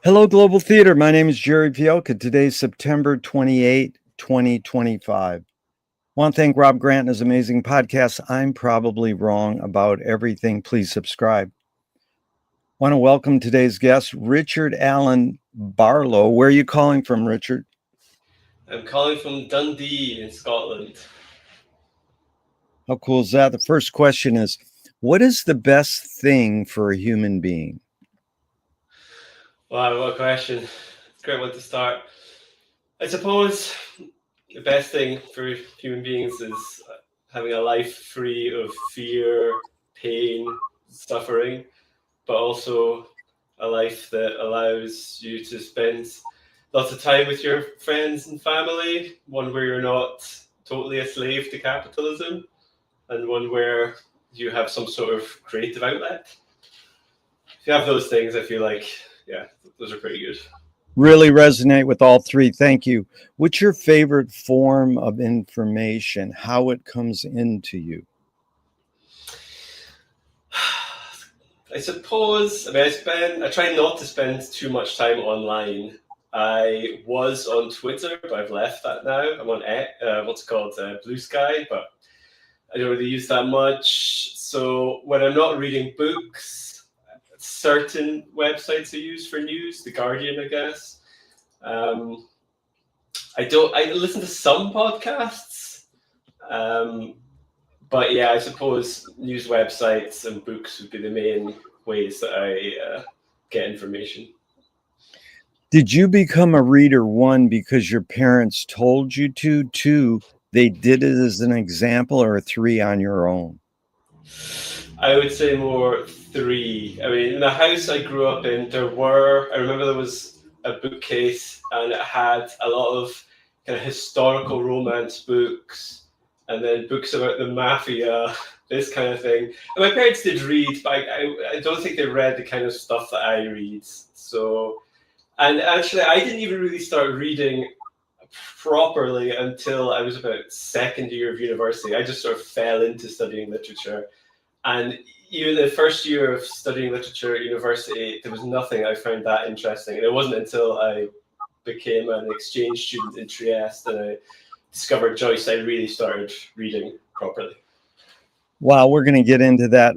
Hello, Global Theater. My name is Gerry Fialka. Today's September 28, 2025. I want to thank Rob Grant and his amazing podcast. I'm probably wrong about everything. Please subscribe. I want to welcome today's guest, Richard Allen Barlow. Where are you calling from, Richard? I'm calling from Dundee in Scotland. How cool is that? The first question is, what is the best thing for a human being? Wow, what a question. It's a great one to start. I suppose the best thing for human beings is having a life free of fear, pain, suffering, but also a life that allows you to spend lots of time with your friends and family, one where you're not totally a slave to capitalism, and one where you have some sort of creative outlet. If you have those things, I feel like, yeah, those are pretty good. Really resonate with all three. Thank you. What's your favorite form of information? How it comes into you? I suppose, I try not to spend too much time online. I was on Twitter, but I've left that now. I'm on what's it called, Blue Sky, but I don't really use that much. So when I'm not reading books, certain websites I use for news, The Guardian, I guess. I listen to some podcasts, but yeah, I suppose news websites and books would be the main ways that I get information. Did you become a reader, one, because your parents told you to, two, they did it as an example, or three, on your own? I would say more three. I mean, in the house I grew up in, I remember there was a bookcase and it had a lot of kind of historical romance books and then books about the mafia, this kind of thing. And my parents did read, but I don't think they read the kind of stuff that I read. So, and actually, I didn't even really start reading properly until I was about second year of university. I just sort of fell into studying literature. And even the first year of studying literature at university, there was nothing I found that interesting. And it wasn't until I became an exchange student in Trieste and I discovered Joyce I really started reading properly. Wow, we're going to get into that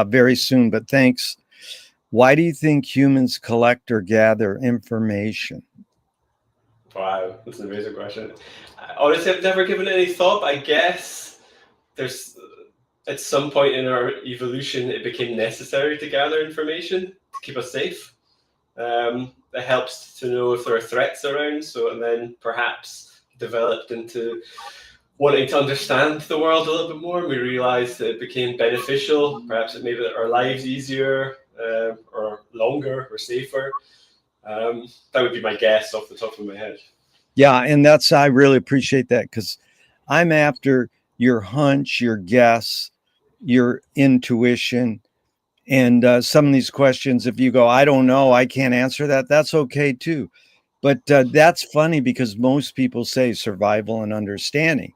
very soon, but thanks. Why do you think humans collect or gather information? Wow, that's an amazing question. Honestly, I've never given it any thought, but I guess there's at some point in our evolution, it became necessary to gather information to keep us safe. It helps to know if there are threats around, and then perhaps developed into wanting to understand the world a little bit more. And we realized that it became beneficial. Perhaps it made our lives easier, or longer, or safer. That would be my guess off the top of my head. Yeah, and I really appreciate that, because I'm after your hunch, your guess, your intuition. And some of these questions, if you go, I don't know, I can't answer that, that's okay too. But that's funny, because most people say survival and understanding.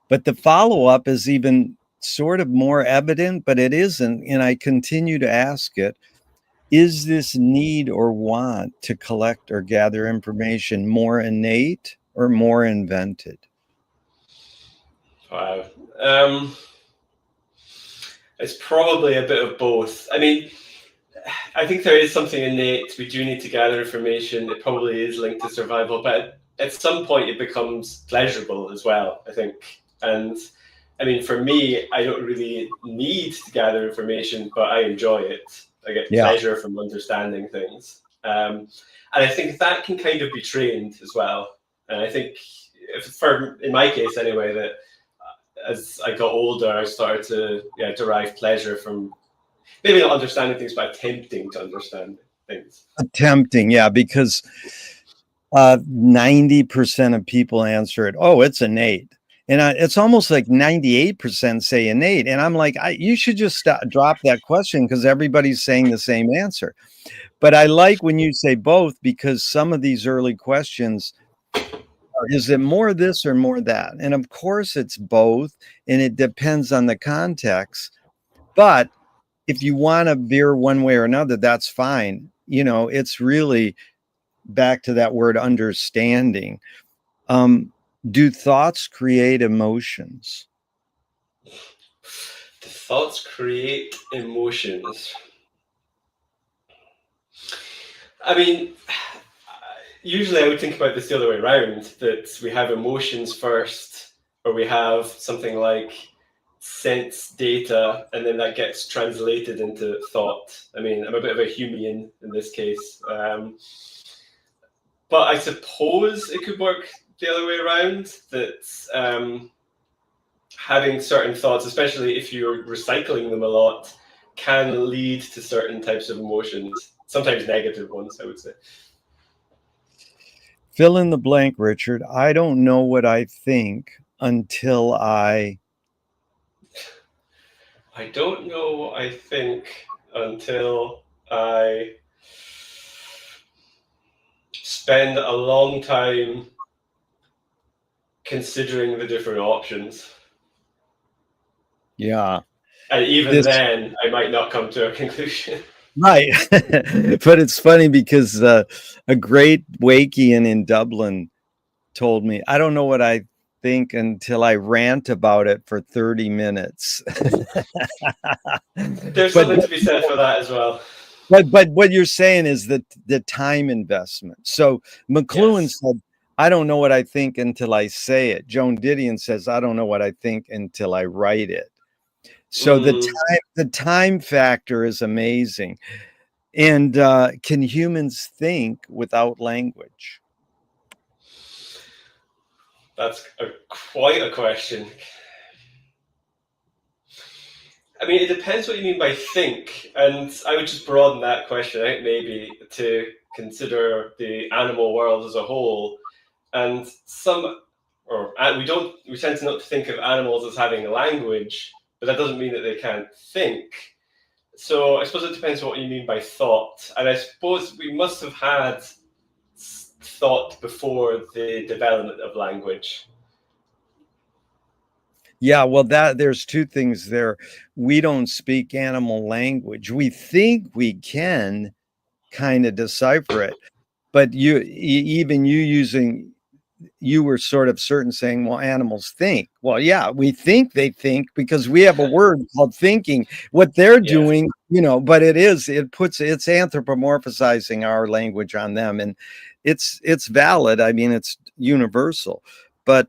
But the follow-up is even sort of more evident, but it isn't. And I continue to ask it, is this need or want to collect or gather information more innate or more invented? Wow. It's probably a bit of both. I mean, I think there is something innate. We do need to gather information. It probably is linked to survival, but at some point it becomes pleasurable as well, I think. And I mean, for me, I don't really need to gather information, but I enjoy it. I get pleasure from understanding things. And I think that can kind of be trained as well. And I think, in my case anyway, that as I got older, I started to derive pleasure from maybe not understanding things, but attempting to understand things. Attempting, yeah, because 90% of people answer it, oh, it's innate. And it's almost like 98% say innate. And I'm like, you should just drop that question, because everybody's saying the same answer. But I like when you say both, because some of these early questions are, is it more this or more that? And of course it's both, and it depends on the context. But if you want to veer one way or another, that's fine. You know, it's really back to that word understanding. Do thoughts create emotions? The thoughts create emotions. I mean, usually I would think about this the other way around, that we have emotions first, or we have something like sense data, and then that gets translated into thought. I mean, I'm a bit of a Humean in this case. But I suppose it could work the other way around, that having certain thoughts, especially if you're recycling them a lot, can lead to certain types of emotions, sometimes negative ones, I would say. Fill in the blank, Richard. I don't know what I think until I. I don't know what I think until I spend a long time considering the different options. Yeah. And even This then, I might not come to a conclusion. right. But it's funny because a great Wakian in Dublin told me, I don't know what I think until I rant about it for 30 minutes. There's but something to be said for that as well. but what you're saying is that the time investment. So McLuhan Yes. said, I don't know what I think until I say it. Joan Didion says, I don't know what I think until I write it. So Mm, the time factor is amazing. And can humans think without language? that's quite a question. I mean, it depends what you mean by think, and I would just broaden that question out maybe to consider the animal world as a whole. And we tend to not think of animals as having a language, but that doesn't mean that they can't think. So I suppose it depends what you mean by thought, and I suppose we must have had thought before the development of language. Yeah, well, that there's two things there. We don't speak animal language. We think we can kind of decipher it, but even you using, you were sort of certain saying, well, animals think. Well, yeah, we think they think because we have a word called thinking. What they're Yes. doing, but it's anthropomorphizing our language on them, and it's valid. I mean, it's universal, but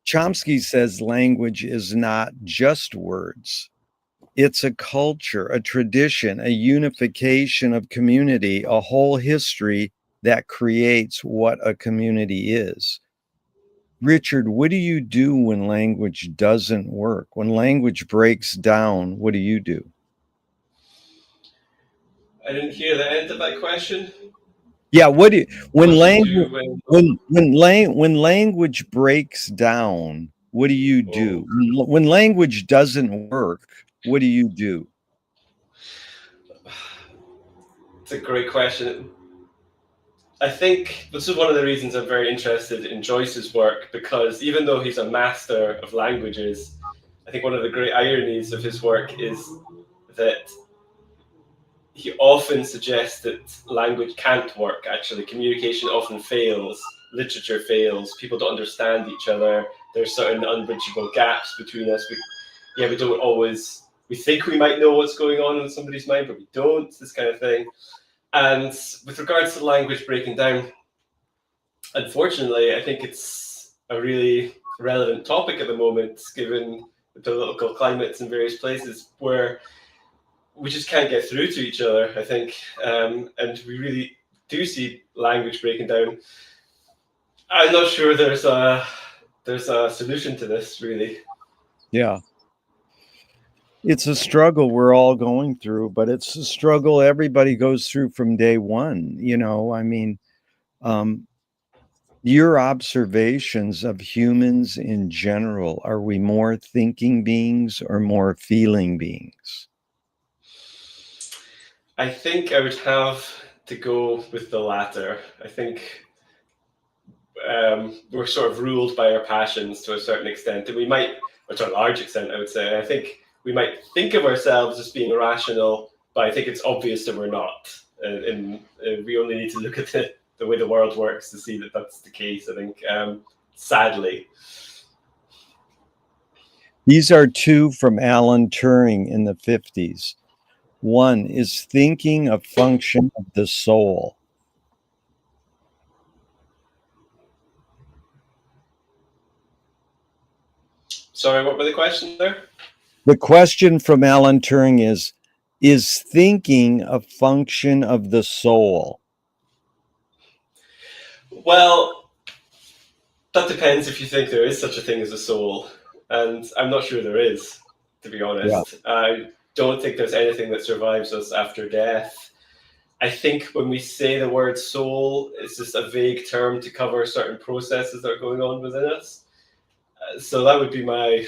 Chomsky says language is not just words. It's a culture, a tradition, a unification of community, a whole history that creates what a community is. Richard, what do you do when language doesn't work? When language breaks down, what do you do? I didn't hear the end of that question. Yeah, when What do you language do when? when language breaks down, what do you do? Oh, When language doesn't work, what do you do? it's a great question. I think this is one of the reasons I'm very interested in Joyce's work, because even though he's a master of languages, I think one of the great ironies of his work is that he often suggests that language can't work. Actually, communication often fails, literature fails, people don't understand each other, there's certain unbridgeable gaps between us. We don't always, we think we might know what's going on in somebody's mind, but we don't, this kind of thing. And with regards to language breaking down, unfortunately, I think it's a really relevant topic at the moment, given the political climates in various places where we just can't get through to each other, I think. And we really do see language breaking down. I'm not sure there's a solution to this, really. Yeah. It's a struggle we're all going through, but it's a struggle everybody goes through from day one. I mean, um, your observations of humans in general, are we more thinking beings or more feeling beings? I think I would have to go with the latter. I think we're sort of ruled by our passions to a certain extent, and we might, or to a large extent, I would say. I think we might think of ourselves as being rational, but I think it's obvious that we're not. And we only need to look at the way the world works to see that that's the case, I think, sadly. These are two from Alan Turing in the 50s. One, is thinking a function of the soul? Sorry, what were the questions there? The question from Alan Turing is thinking a function of the soul? Well, that depends if you think there is such a thing as a soul. And I'm not sure there is, to be Yeah. honest. I don't think there's anything that survives us after death. I think when we say the word soul, it's just a vague term to cover certain processes that are going on within us. So that would be my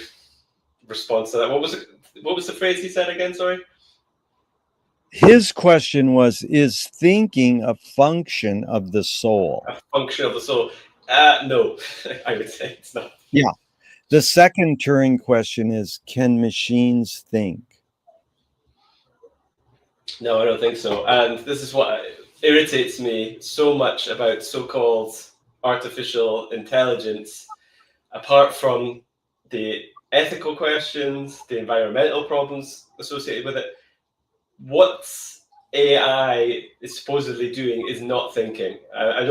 response to that. What was it? What was the phrase he said again? Sorry. His question was, is thinking a function of the soul? A function of the soul. No, I would say it's not. Yeah. The second Turing question is, can machines think? No, I don't think so. And this is what irritates me so much about so-called artificial intelligence. Apart from the ethical questions, the environmental problems associated with it, what AI is supposedly doing is not thinking. I'm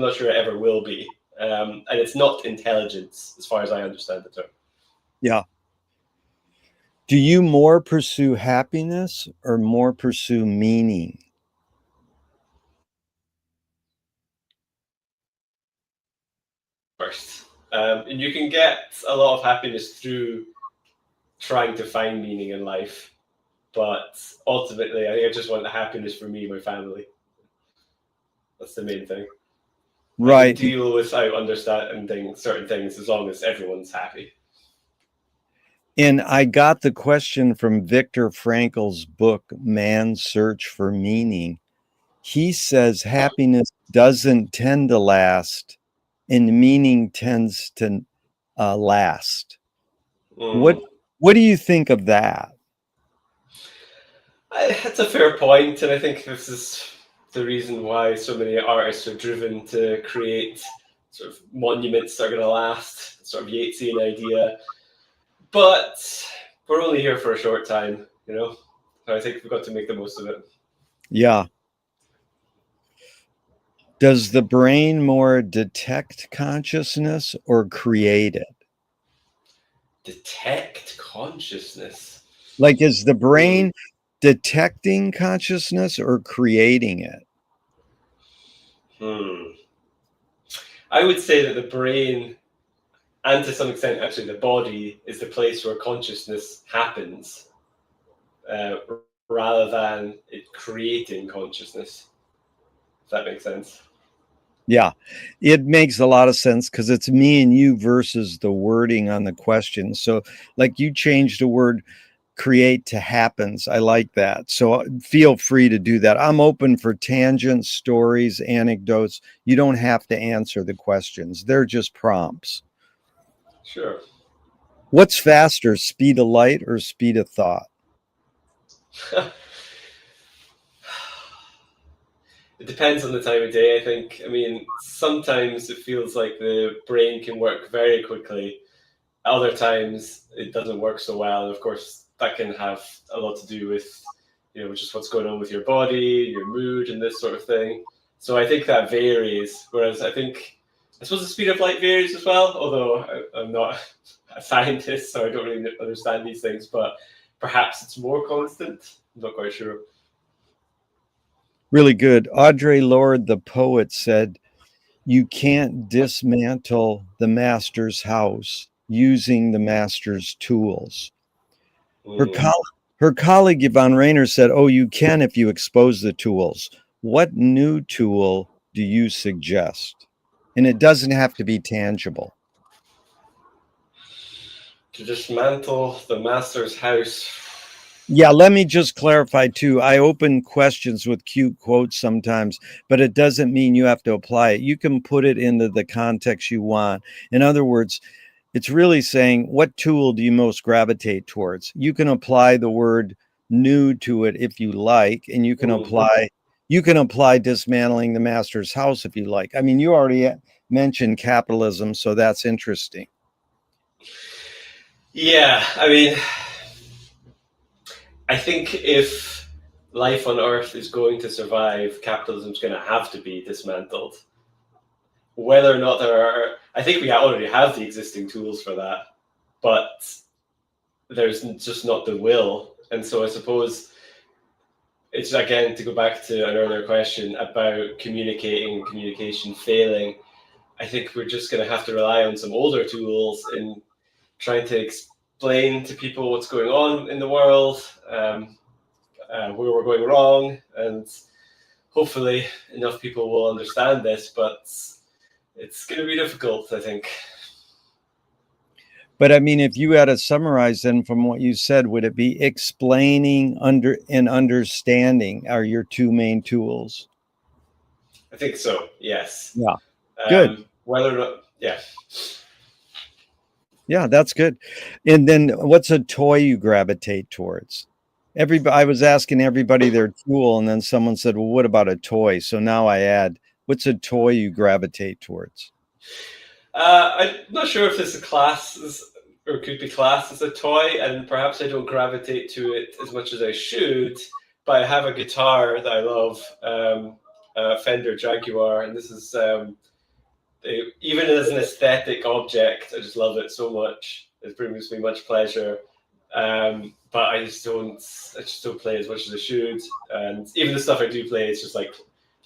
not sure it ever will be, and it's not intelligence, as far as I understand the term. Yeah. Do you more pursue happiness or more pursue meaning? First, and you can get a lot of happiness through trying to find meaning in life, but ultimately, I think I just want the happiness for me and my family. That's the main thing. I can Right. deal without understanding certain things as long as everyone's happy. And I got the question from Viktor Frankl's book, Man's Search for Meaning. He says happiness doesn't tend to last and meaning tends to last. What Mm. what do you think of that? That's a fair point, and I think this is the reason why so many artists are driven to create sort of monuments that are going to last, sort of Yeatsian idea. But we're only here for a short time, you know? So I think we've got to make the most of it. Yeah. Does the brain more detect consciousness or create it? Detect consciousness. Like, is the Hmm. brain detecting consciousness or creating it? Hmm. I would say that the brain, and to some extent, actually, the body, is the place where consciousness happens, uh, rather than it creating consciousness. If that makes sense. Yeah, it makes a lot of sense because it's me and you versus the wording on the question. So, like, you changed the word create to happens. I like that. So, feel free to do that. I'm open for tangents, stories, anecdotes. You don't have to answer the questions, they're just prompts. Sure. What's faster, speed of light or speed of thought? It depends on the time of day, I think. I mean, sometimes it feels like the brain can work very quickly. Other times it doesn't work so well. And of course, that can have a lot to do with, just what's going on with your body, your mood, and this sort of thing. So I think that varies. Whereas I suppose the speed of light varies as well, although I'm not a scientist, so I don't really understand these things. But perhaps it's more constant. I'm not quite sure. Really good. Audre Lorde, the poet, said, you can't dismantle the master's house using the master's tools. Her, Mm. coll- Her colleague Yvonne Rainer said, oh, you can if you expose the tools. What new tool do you suggest? And it doesn't have to be tangible. To dismantle the master's house. Yeah, let me just clarify too. I open questions with cute quotes sometimes, but it doesn't mean you have to apply it. You can put it into the context you want. In other words, it's really saying, what tool do you most gravitate towards? You can apply the word new to it if you like, and you can apply dismantling the master's house if you like. I mean, you already mentioned capitalism, so that's interesting. Yeah, I mean, I think if life on Earth is going to survive, capitalism is going to have to be dismantled. Whether or not there are, I think we already have the existing tools for that, but there's just not the will. And so I suppose it's, again, to go back to an earlier question about communication failing. I think we're just going to have to rely on some older tools in trying to explain to people what's going on in the world, where we're going wrong, and hopefully enough people will understand this, but it's going to be difficult, I think. But I mean, if you had to summarize then from what you said, would it be explaining and understanding are your two main tools? I think so, yes. Yeah. Good. Whether or not, yeah. Yeah, that's good. And then what's a toy you gravitate towards? I was asking everybody their tool, and then someone said, well, what about a toy? So now I add, what's a toy you gravitate towards? I'm not sure if this is or could be classed as a toy, and perhaps I don't gravitate to it as much as I should, but I have a guitar that I love, a Fender Jaguar, and this is, even as an aesthetic object, I just love it so much. It brings me much pleasure. But I just don't play as much as I should. And even the stuff I do play, it's just like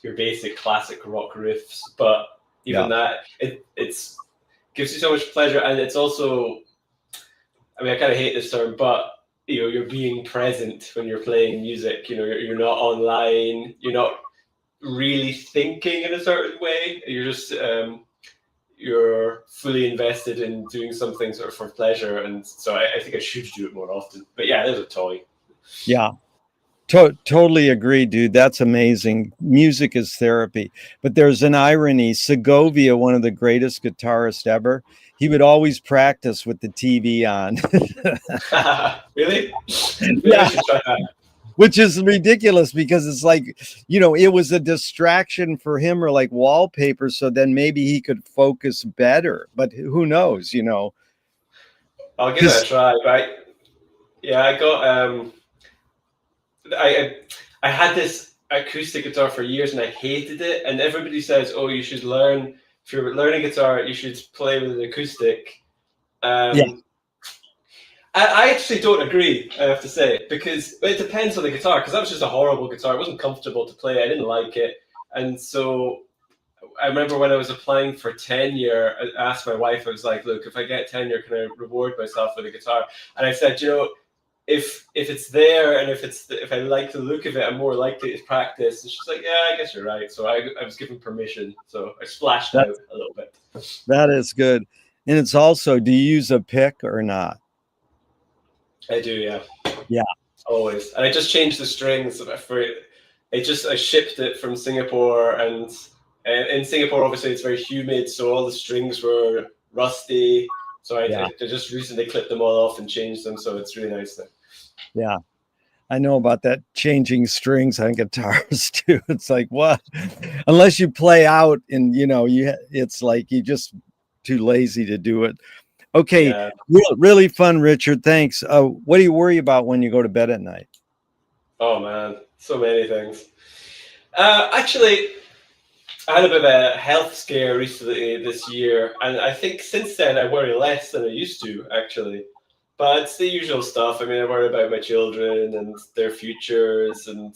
your basic classic rock riffs. But even that, it's gives you so much pleasure, and it's also, I mean, I kind of hate this term, but you're being present when you're playing music. You're not online. You're not really thinking in a certain way. You're just you're fully invested in doing something sort of for pleasure, and so I think I should do it more often. But yeah, there's a toy. Yeah, totally agree, dude. That's amazing. Music is therapy. But there's an irony. Segovia, one of the greatest guitarists ever, he would always practice with the TV on. Really? Maybe I should try that. Which is ridiculous because it's like, it was a distraction for him, or like wallpaper. So then maybe he could focus better, but who knows, I'll give it a try. But I got, I had this acoustic guitar for years and I hated it. And everybody says, oh, you should learn, if you're learning guitar, you should play with an acoustic. I actually don't agree, I have to say, because it depends on the guitar, because that was just a horrible guitar. It wasn't comfortable to play. I didn't like it. And so I remember when I was applying for tenure, I asked my wife, I was like, look, if I get tenure, can I reward myself with a guitar? And I said, if it's there and if I like the look of it, I'm more likely to practice. And she's like, yeah, I guess you're right. So I was given permission. So I splashed out a little bit. That is good. And it's also, do you use a pick or not? I do, yeah. Yeah. Always. And I just changed the strings for it. I shipped it from Singapore, and in Singapore, obviously, it's very humid, so all the strings were rusty. So I just recently clipped them all off and changed them, so it's really nice now. Yeah. I know about that, changing strings on guitars too. It's like, what? Unless you play out and, it's like you just too lazy to do it. Okay. Yeah. Really fun, Richard. Thanks. What do you worry about when you go to bed at night? Oh, man. So many things. Actually, I had a bit of a health scare recently this year, and I think since then I worry less than I used to, actually. But it's the usual stuff. I mean, I worry about my children and their futures, and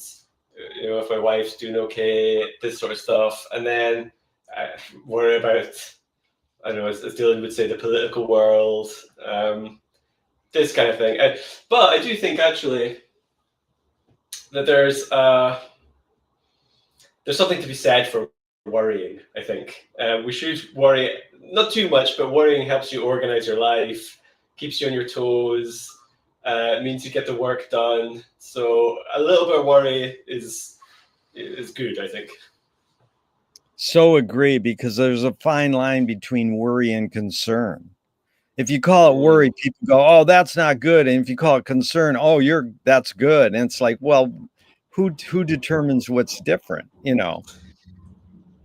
if my wife's doing okay, this sort of stuff. And then I worry about, I don't know, as Dylan would say, the political world, this kind of thing. But I do think actually that there's something to be said for worrying. I think we should worry, not too much, but worrying helps you organize your life, keeps you on your toes, means you get the work done. So a little bit of worry is good, I think. So agree, because there's a fine line between worry and concern. If you call it Mm. worry, people go, "Oh, that's not good." And if you call it concern, "Oh, that's good." And it's like, well, who determines what's different, you know?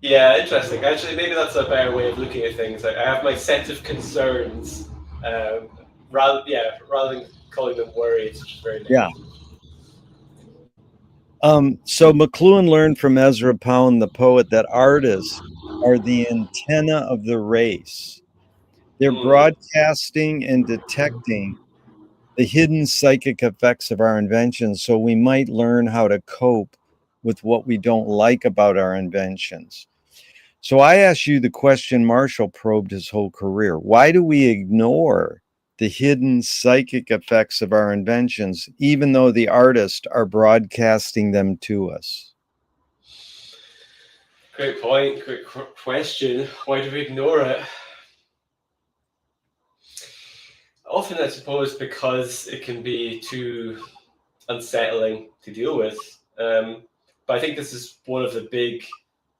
Yeah, interesting. Actually, maybe that's a better way of looking at things. I have my set of concerns, um, rather than calling them worries, which is very Yeah. negative. So McLuhan learned from Ezra Pound, the poet, that artists are the antenna of the race. They're Mm. broadcasting and detecting the hidden psychic effects of our inventions so we might learn how to cope with what we don't like about our inventions. So I asked you the question Marshall probed his whole career. Why do we ignore the hidden psychic effects of our inventions, even though the artists are broadcasting them to us? Great point. Great question. Why do we ignore it? Often, I suppose, because it can be too unsettling to deal with. But I think this is one of the big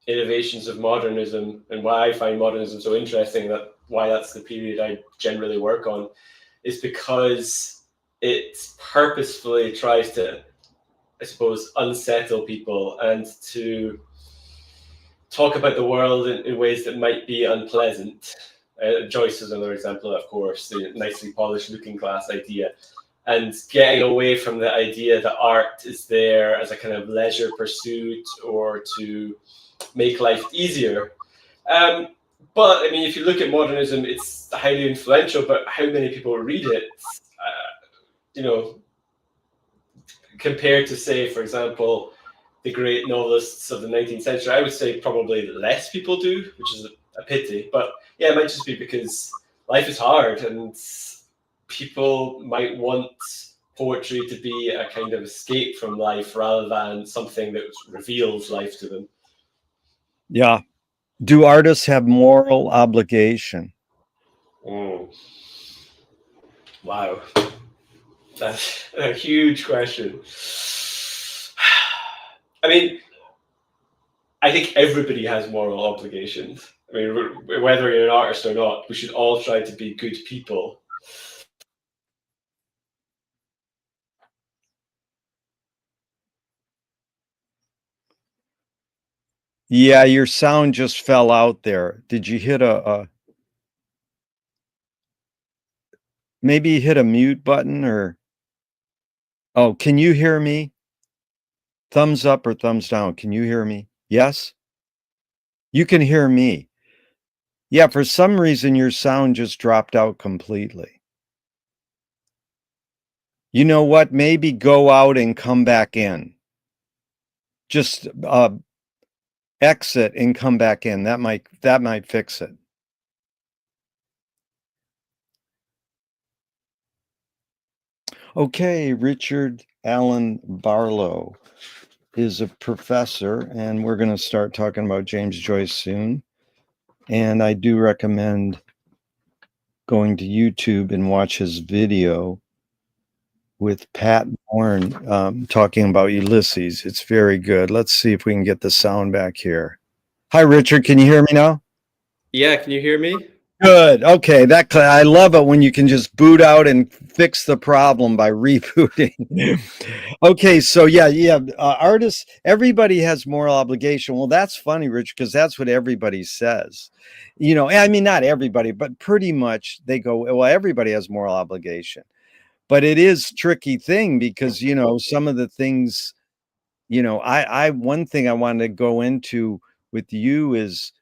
innovations of modernism, and why I find modernism so interesting. That why that's the period I generally work on, is because it purposefully tries to, I suppose, unsettle people and to talk about the world in ways that might be unpleasant. Joyce is another example, of course, the nicely polished looking glass idea, and getting away from the idea that art is there as a kind of leisure pursuit or to make life easier. Um, but I mean, if you look at modernism, it's highly influential, but how many people read it? You know, compared to, say, for example, the great novelists of the 19th century, I would say probably less people do, which is a pity. But yeah, it might just be because life is hard and people might want poetry to be a kind of escape from life rather than something that reveals life to them. Yeah. Do artists have moral obligation? Mm. Wow, that's a huge question. I mean, I think everybody has moral obligations. I mean, whether you're an artist or not, we should all try to be good people. Yeah, your sound just fell out there. Did you hit a maybe you hit a mute button or oh, can you hear me? Thumbs up or thumbs down. Can you hear me? Yes? You can hear me. Yeah, for some reason your sound just dropped out completely. You know what? Maybe go out and come back in. Just exit and come back in. That might fix it. Okay, Richard Allen Barlow is a professor, and we're going to start talking about James Joyce soon. And I do recommend going to YouTube and watch his video with Pat Bourne talking about Ulysses. It's very good. Let's see if we can get the sound back here. Hi, Richard. Can you hear me now? Yeah, can you hear me? Good. Okay, I love it when you can just boot out and fix the problem by rebooting. Okay, so yeah, artists. Everybody has moral obligation. Well, that's funny, Rich, because that's what everybody says. You know, I mean, not everybody, but pretty much they go, well, everybody has moral obligation. But it is tricky thing because some of the things, I one thing I wanted to go into with you is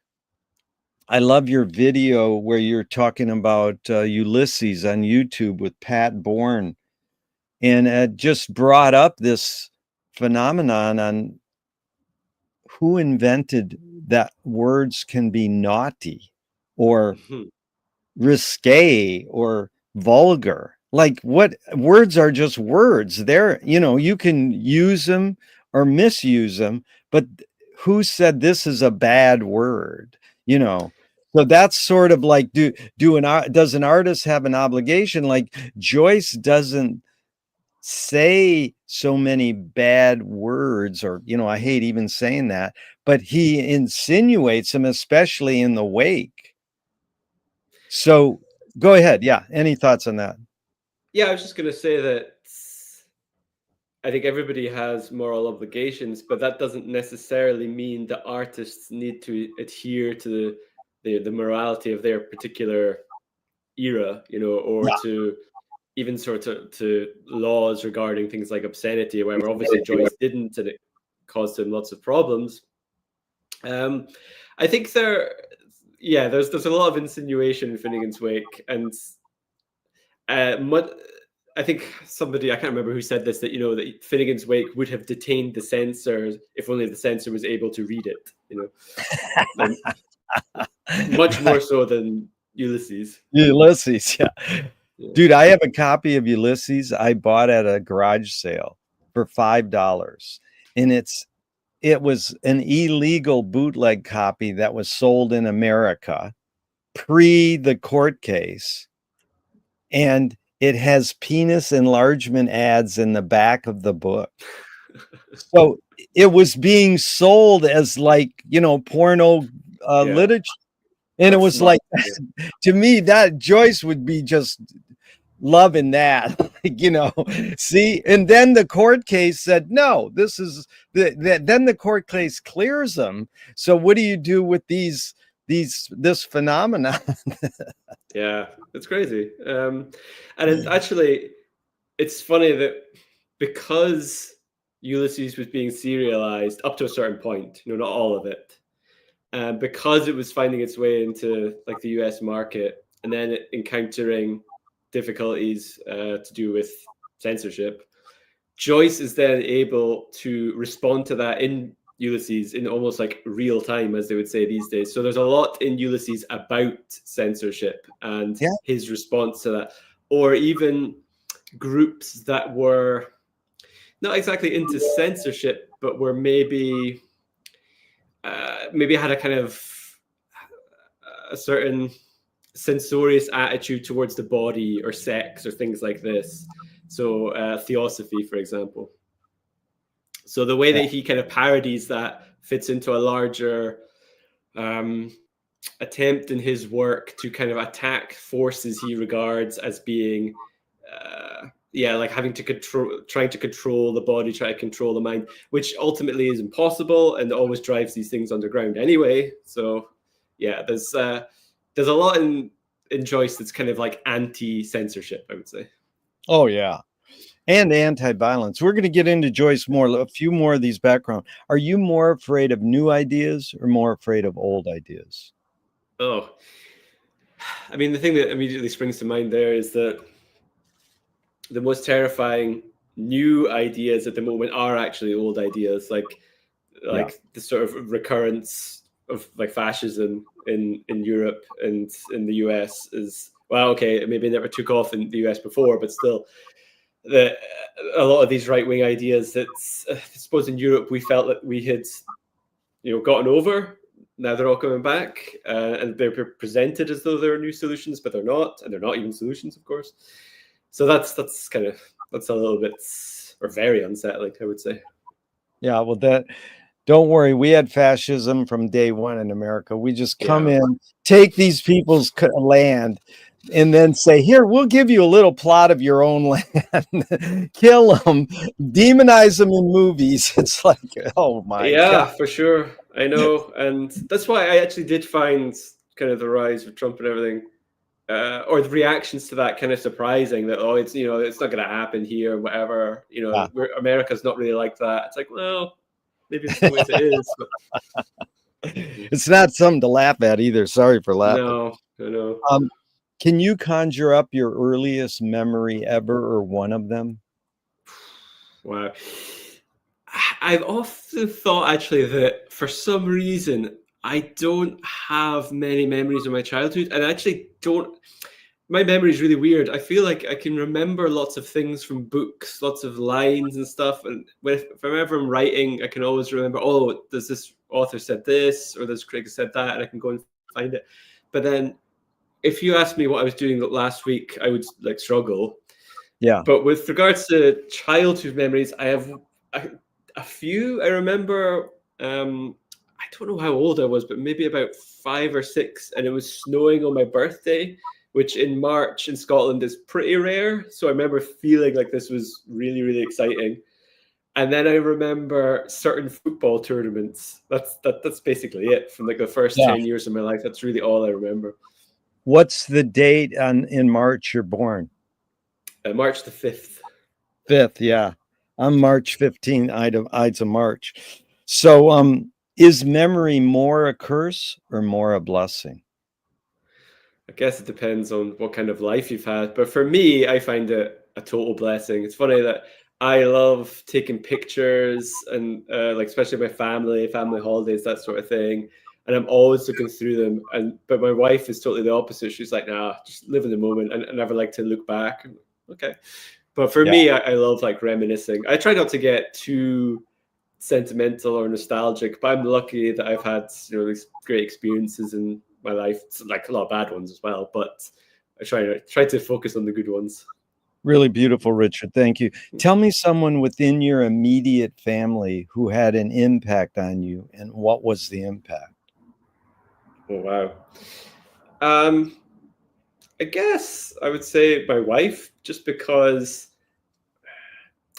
I love your video where you're talking about Ulysses on YouTube with Pat Bourne, and it just brought up this phenomenon on who invented that words can be naughty or Mhm. risque or vulgar. Like what words are just words. You can use them or misuse them, but who said this is a bad word? You know. So that's sort of like does an artist have an obligation? Like Joyce doesn't say so many bad words, or I hate even saying that, but he insinuates them, especially in the wake. So Go ahead. Yeah. Any thoughts on that? Yeah, I was just going to say that I think everybody has moral obligations, but that doesn't necessarily mean that artists need to adhere to the morality of their particular era, or Yeah. to even sort of to laws regarding things like obscenity or whatever. Obviously, Joyce didn't, and it caused him lots of problems. I think there's a lot of insinuation in Finnegan's Wake, and I think somebody, I can't remember who said this, that that Finnegan's Wake would have detained the censor if only the censor was able to read it. Like, much more so than Ulysses. Ulysses. Yeah. Yeah. Dude, I have a copy of Ulysses I bought at a garage sale for $5. And it was an illegal bootleg copy that was sold in America pre the court case. And it has penis enlargement ads in the back of the book. So it was being sold as porno Yeah, literature. And it that's was smart. like, to me, that Joyce would be just loving that. See, and then the court case said no, this is then the court case clears them. So what do you do with this phenomenon? Yeah, it's crazy. And actually, it's funny that because Ulysses was being serialized up to a certain point, not all of it, because it was finding its way into like the US market and then encountering difficulties to do with censorship, Joyce is then able to respond to that in Ulysses in almost like real time, as they would say these days. So there's a lot in Ulysses about censorship and Yeah. his response to that, or even groups that were not exactly into censorship, but were maybe had a kind of a certain censorious attitude towards the body or sex or things like this. So theosophy, for example. So the way that he kind of parodies that fits into a larger attempt in his work to kind of attack forces he regards as being like trying to control the body, try to control the mind, which ultimately is impossible and always drives these things underground anyway. So yeah, there's a lot in Joyce that's kind of like anti-censorship, I would say. Oh yeah. And anti-violence. We're going to get into Joyce more, a few more of these background. Are you more afraid of new ideas or more afraid of old ideas? Oh, I mean, the thing that immediately springs to mind there is that the most terrifying new ideas at the moment are actually old ideas, like the sort of recurrence of like fascism in Europe and in the US is, well, okay, it maybe never took off in the US before, but still a lot of these right-wing ideas that I suppose in Europe we felt that we had gotten over. Now they're all coming back, and they're presented as though there are new solutions, but they're not, and they're not even solutions, of course. So that's a little bit, or very unsettling, I would say. Yeah, well, don't worry. We had fascism from day one in America. We just come in, take these people's land, and then say, here, we'll give you a little plot of your own land, kill them, demonize them in movies. It's like, oh my God. For sure. I know. And that's why I actually did find kind of the rise of Trump and everything, or the reactions to that kind of surprising, that, oh, it's, it's not going to happen here, whatever, Yeah. America's not really like that. It's like, well, maybe in some ways it is, but It's not something to laugh at either. Sorry for laughing. no, I know. Can you conjure up your earliest memory ever or one of them? Wow. I've often thought actually that for some reason I don't have many memories of my childhood, and I actually don't. My memory is really weird. I feel like I can remember lots of things from books, lots of lines and stuff. And if I'm ever writing, I can always remember, oh, does this author said this, or this critic said that, and I can go and find it. But then if you asked me what I was doing last week, I would like struggle. Yeah. But with regards to childhood memories, I have a few. I remember, I don't know how old I was, but maybe about 5 or 6, and it was snowing on my birthday. which in March in Scotland is pretty rare. So I remember feeling like this was really, really exciting. And then I remember certain football tournaments. That's basically it from like the first 10 years of my life. That's really all I remember. What's the date in March you're born? March the 5th. 5th, yeah. I'm March 15th, Ides of March. So is memory more a curse or more a blessing? I guess it depends on what kind of life you've had. But for me, I find it a total blessing. It's funny that I love taking pictures and like especially my family holidays, that sort of thing. And I'm always looking through them. But my wife is totally the opposite. She's like, nah, just live in the moment. And I never like to look back. Okay. But for me, I love like reminiscing. I try not to get too sentimental or nostalgic, but I'm lucky that I've had these great experiences in my life. It's like a lot of bad ones as well, but I try to focus on the good ones. Really beautiful, Richard. Thank you. Tell me someone within your immediate family who had an impact on you, and what was the impact? Oh wow. I guess I would say my wife, just because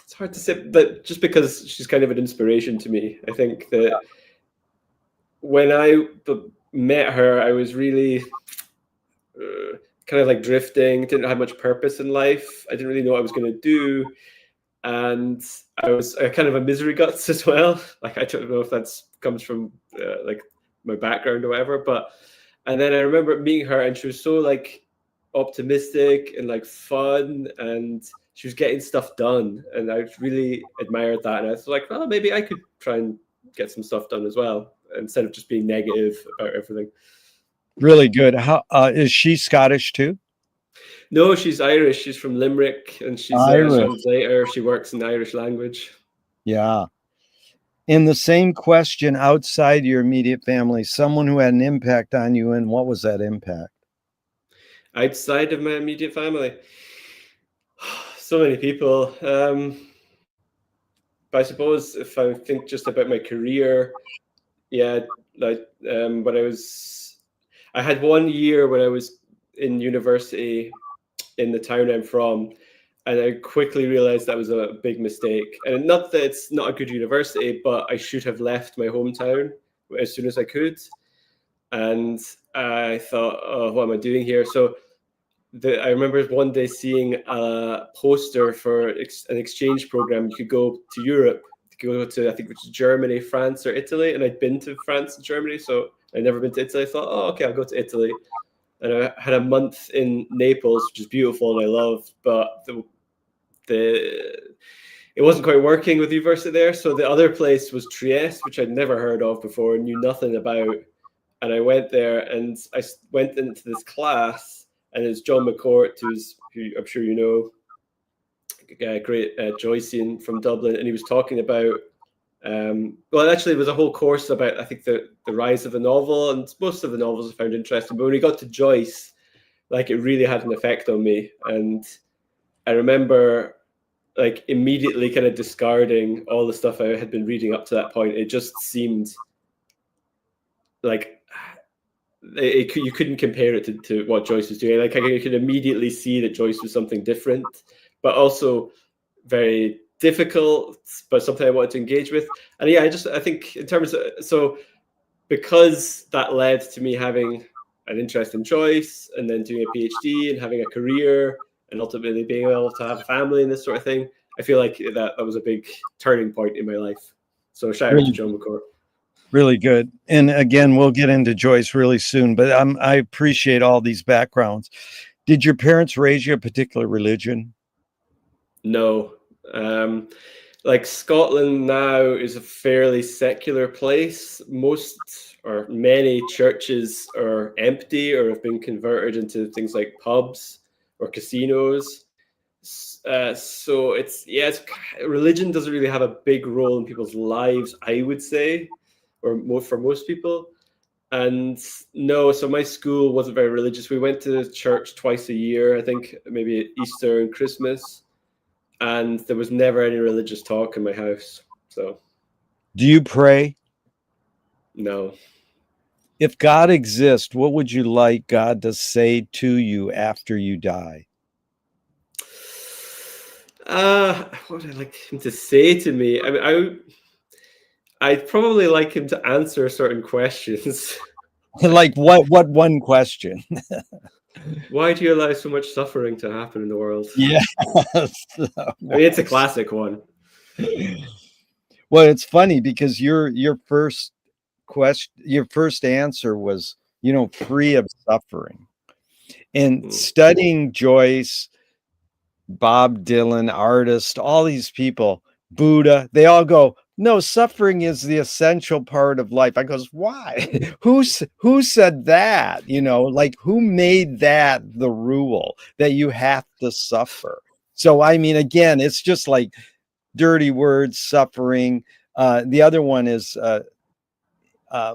it's hard to say, but just because she's kind of an inspiration to me. I think that when I met her, I was really kind of like drifting, didn't have much purpose in life. I didn't really know what I was going to do. And I was kind of a misery guts as well. Like, I don't know if that's comes from like my background or whatever, and then I remember meeting her and she was so like optimistic and like fun, and she was getting stuff done. And I really admired that. And I was like, well, maybe I could try and get some stuff done as well, instead of just being negative about everything. Really good. How is she Scottish too? No, she's Irish. She's from Limerick, and she's a Irish. translator. She works in the Irish language. Yeah. In the same question, outside your immediate family, someone who had an impact on you, and what was that impact? Outside of my immediate family, so many people. But I suppose if I think just about my career, yeah, like when I had 1 year when I was in university in the town I'm from, and I quickly realized that was a big mistake. And not that it's not a good university, but I should have left my hometown as soon as I could. And I thought, oh, what am I doing here? So I remember one day seeing a poster for an exchange program. You could go to Europe, you could go to, I think, which is Germany, France, or Italy. And I'd been to France and Germany, so I'd never been to Italy. I thought, oh, okay, I'll go to Italy. And I had a month in Naples, which is beautiful and I love, but it wasn't quite working with the university there. So the other place was Trieste, which I'd never heard of before, knew nothing about. And I went there and I went into this class, and it's John McCourt, who I'm sure you know, a great Joycean from Dublin, and he was talking about, well, actually, it was a whole course about, I think, the rise of the novel, and most of the novels I found interesting. But when we got to Joyce, like, it really had an effect on me, and I remember like immediately kind of discarding all the stuff I had been reading up to that point. It just seemed like you couldn't compare it to what Joyce was doing. Like, I could immediately see that Joyce was something different, but also very difficult, but something I wanted to engage with. And yeah, I think in terms of, so because that led to me having an interest in Joyce, and then doing a PhD and having a career, and ultimately being able to have a family and this sort of thing, I feel like that was a big turning point in my life. So shout out to John McCourt. Really good. And again, we'll get into Joyce really soon, but I appreciate all these backgrounds. Did your parents raise you a particular religion? No. Like, Scotland now is a fairly secular place. Most or many churches are empty or have been converted into things like pubs or casinos. So religion doesn't really have a big role in people's lives, I would say, or for most people. And no, so my school wasn't very religious. We went to church twice a year, I think, maybe Easter and Christmas, and there was never any religious talk in my house. So, do you pray? No. If God exists, what would you like God to say to you after you die? What would I like him to say to me? I mean, I'd probably like him to answer certain questions. Like what one question? Why do you allow so much suffering to happen in the world? Yes. I mean, it's a classic one. Well, it's funny because your first question, your first answer was, free of suffering. And Mm, studying Joyce, Bob Dylan, artists, all these people, Buddha, they all go, no, suffering is the essential part of life. I goes, why? Who said that? Like who made that the rule that you have to suffer? So I mean, again, it's just like dirty words, suffering. The other one is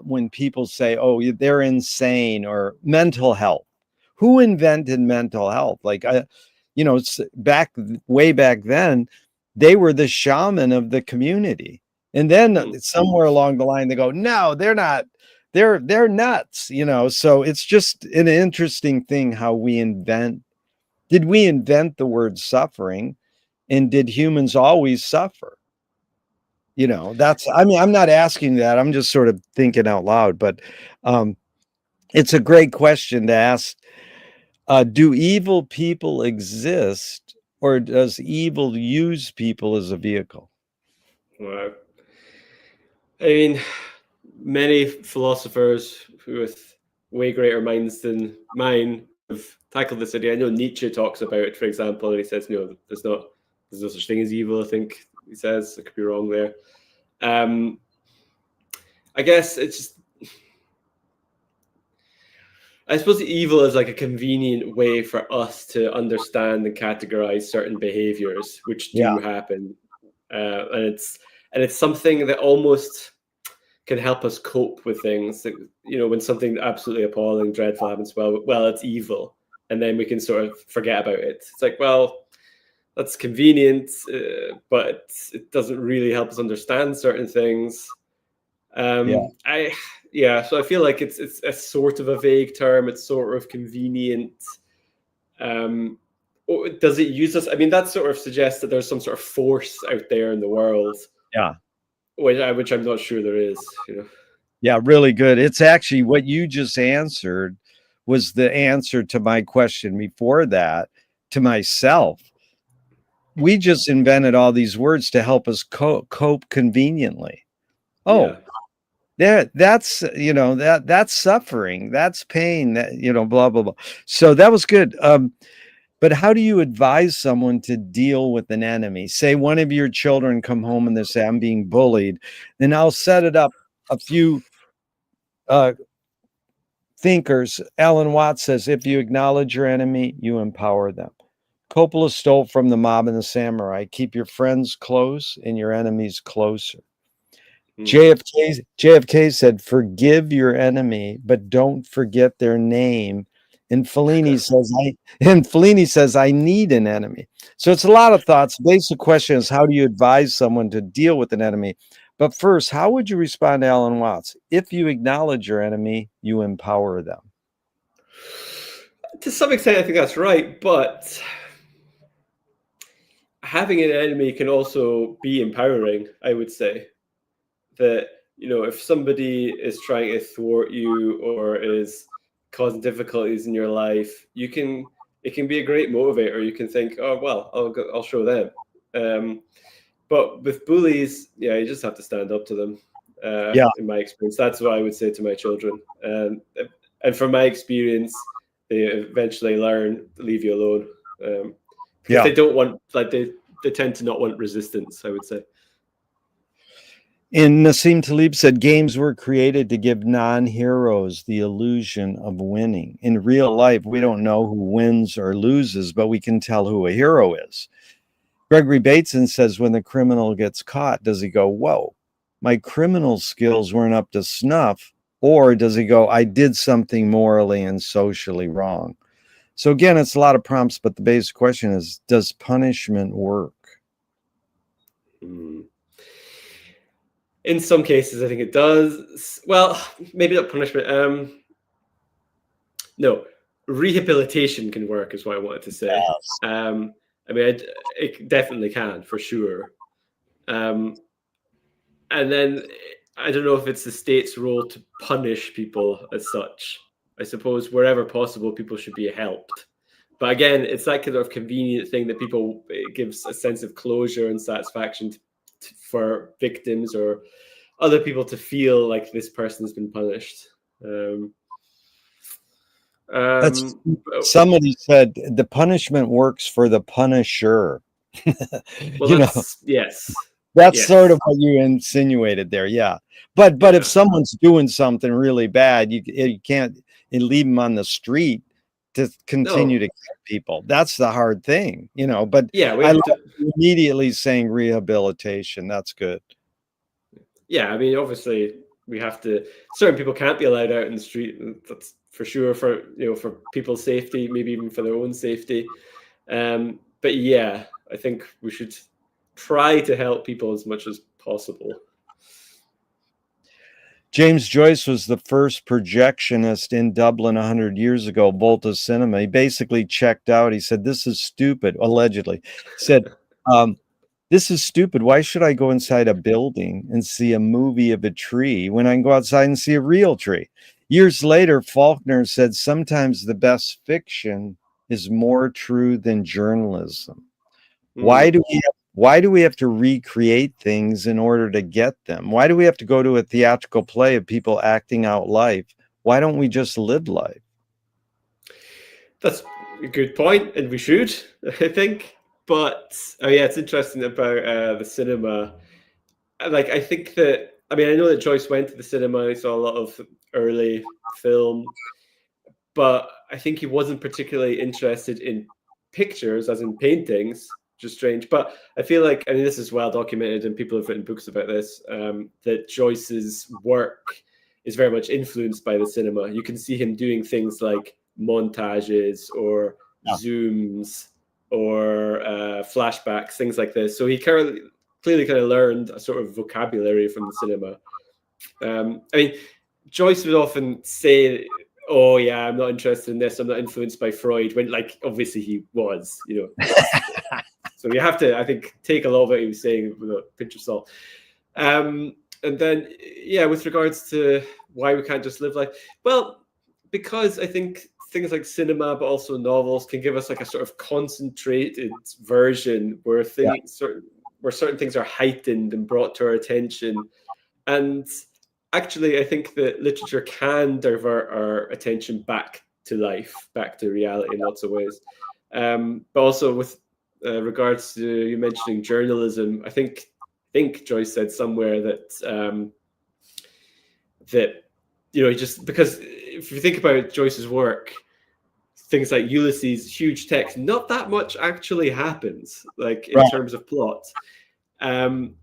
when people say, oh, they're insane, or mental health. Who invented mental health? Like, back way back then, they were the shaman of the community. And then mm. somewhere along the line, they go, no, they're not. They're nuts, So it's just an interesting thing how we invent. Did we invent the word suffering? And did humans always suffer? I mean, I'm not asking that. I'm just sort of thinking out loud, but um, it's a great question to ask. Do evil people exist, or does evil use people as a vehicle? Wow. I mean, many philosophers with way greater minds than mine have tackled this idea. I know Nietzsche talks about it, for example, and he says, there's no such thing as evil. I think he says, I could be wrong there. I guess it's just, I suppose evil is like a convenient way for us to understand and categorize certain behaviors which Yeah, do happen, and it's something that almost can help us cope with things. That, when something absolutely appalling, dreadful happens, well, it's evil, and then we can sort of forget about it. It's like, well, that's convenient, but it doesn't really help us understand certain things. yeah, I Yeah, so I feel like it's a sort of a vague term. It's sort of convenient. Um, or does it use us? I mean, that sort of suggests that there's some sort of force out there in the world, yeah, which I'm not sure there is. yeah. Really good. It's actually what you just answered was the answer to my question before that, to myself. We just invented all these words to help us cope conveniently. Oh, Yeah. that's suffering, that's pain, that blah blah blah. So that was good. But how do you advise someone to deal with an enemy? Say one of your children come home and they say, I'm being bullied. Then I'll set it up. A few uh, thinkers, Alan Watts says, if you acknowledge your enemy, you empower them. Coppola stole from the mob and the samurai, keep your friends close and your enemies closer. Hmm. JFK said, forgive your enemy, but don't forget their name. And Fellini says, I need an enemy. So it's a lot of thoughts. Basic question is, how do you advise someone to deal with an enemy? But first, how would you respond to Alan Watts? If you acknowledge your enemy, you empower them. To some extent, I think that's right, but having an enemy can also be empowering. I would say that, if somebody is trying to thwart you or is causing difficulties in your life, it can be a great motivator. You can think, oh well, I'll show them. But with bullies, yeah, you just have to stand up to them. Yeah, In my experience, that's what I would say to my children. And from my experience, they eventually learn to leave you alone, because yeah. they don't want, like, they tend to not want resistance, I would say. And Nassim Taleb said games were created to give non-heroes the illusion of winning. In real life, we don't know who wins or loses, but we can tell who a hero is. Gregory Bateson says when the criminal gets caught, does he go, whoa, my criminal skills weren't up to snuff? Or does he go, I did something morally and socially wrong? So again, it's a lot of prompts, but the basic question is, does punishment work? Hmm. In some cases, I think it does. Well, maybe not punishment. No, rehabilitation can work, is what I wanted to say. Yes. I mean, it definitely can, for sure. And then I don't know if it's the state's role to punish people as such. I suppose wherever possible, people should be helped. But again, it's that kind of convenient thing that people, it gives a sense of closure and satisfaction for victims or other people to feel like this person has been punished. That's somebody said the punishment works for the punisher. Well, You know, yes. that's sort of what you insinuated there. Yeah. But if someone's doing something really bad, you can't leave them on the street to continue to kill people. That's the hard thing, you know. But yeah, I love immediately saying rehabilitation. That's good. Yeah, I mean, obviously we have to. Certain people can't be allowed out in the street. That's for sure. For for people's safety, maybe even for their own safety. But yeah, I think we should try to help people as much as possible. James Joyce was the first projectionist in Dublin 100 years ago, Volta Cinema. He basically checked out. He said, "This is stupid," allegedly. He said, "This is stupid. Why should I go inside a building and see a movie of a tree when I can go outside and see a real tree?" Years later, Faulkner said, "Sometimes the best fiction is more true than journalism." Why do we have to recreate things in order to get them? Why do we have to go to a theatrical play of people acting out life? Why don't we just live life? That's a good point, and we should, I think. But yeah, it's interesting about the cinema. Like, I think that, I mean, I know that Joyce went to the cinema and he saw a lot of early film, but I think he wasn't particularly interested in pictures, as in paintings, which is strange. But I feel like, I mean, this is well documented and people have written books about this, that Joyce's work is very much influenced by the cinema. You can see him doing things like montages or zooms or flashbacks, things like this. So he clearly kind of learned a sort of vocabulary from the cinema. I mean, Joyce would often say, "Oh yeah, I'm not interested in this. I'm not influenced by Freud." When, like, obviously he was, So you have to, I think, take a lot of what he was saying with a pinch of salt. And then, yeah, with regards to why we can't just live life, well, because I think things like cinema, but also novels, can give us like a sort of concentrated version where certain things are heightened and brought to our attention. And actually, I think that literature can divert our attention back to life, back to reality in lots of ways. But also with regards to you mentioning journalism, I think Joyce said somewhere that just because if you think about Joyce's work, things like Ulysses, huge text, not that much actually happens, like in terms of plot. And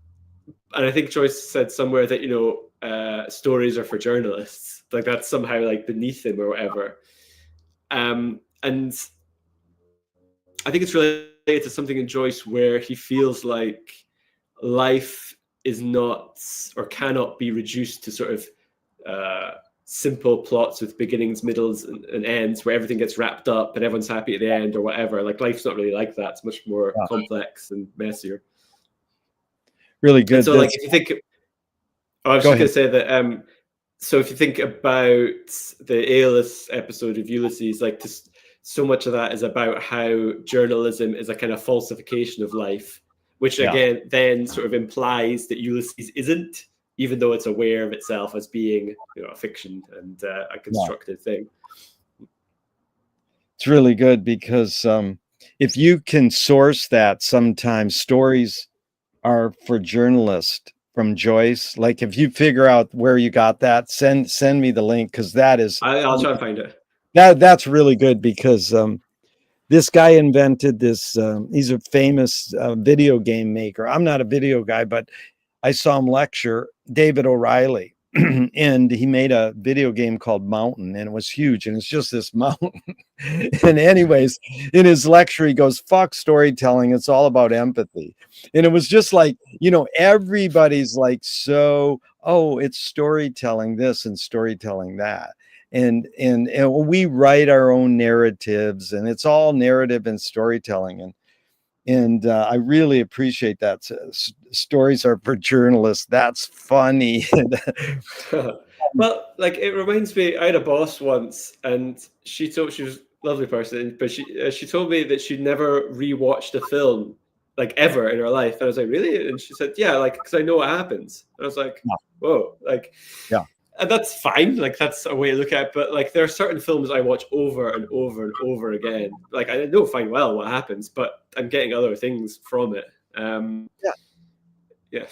I think Joyce said somewhere that stories are for journalists, like that's somehow like beneath him or whatever. And I think it's related to something in Joyce where he feels like life is not or cannot be reduced to sort of simple plots with beginnings, middles, and ends where everything gets wrapped up and everyone's happy at the end or whatever. Like, life's not really like that. It's much more complex and messier. Really good. And so, like, if you think, I was just going to say that. So, if you think about the Aeolus episode of Ulysses, like, so much of that is about how journalism is a kind of falsification of life, which again then sort of implies that Ulysses isn't, even though it's aware of itself as being a fiction and a constructed thing. It's really good because if you can source that, sometimes stories are for journalists from Joyce. Like, if you figure out where you got that, send me the link, because that is, I'll try and find it. That's really good because this guy invented this. He's a famous video game maker. I'm not a video guy, but I saw him lecture, David O'Reilly. and he made a video game called Mountain, and it was huge, and it's just this mountain. And anyways, in his lecture, he goes, "Fuck storytelling. It's all about empathy." And it was just like, everybody's like, so, oh, it's storytelling this and storytelling that. And we write our own narratives, and it's all narrative and storytelling. And I really appreciate that. Stories are for journalists. That's funny. Well, like, it reminds me, I had a boss once, and she was a lovely person, but she told me that she'd never rewatched a film like ever in her life. And I was like, really? And she said, yeah, like, because I know what happens. And I was like, whoa, like, Yeah. and that's fine. Like, that's a way to look at it. But like, there are certain films I watch over and over and over again. Like, I know fine well what happens, but I'm getting other things from it. Yeah.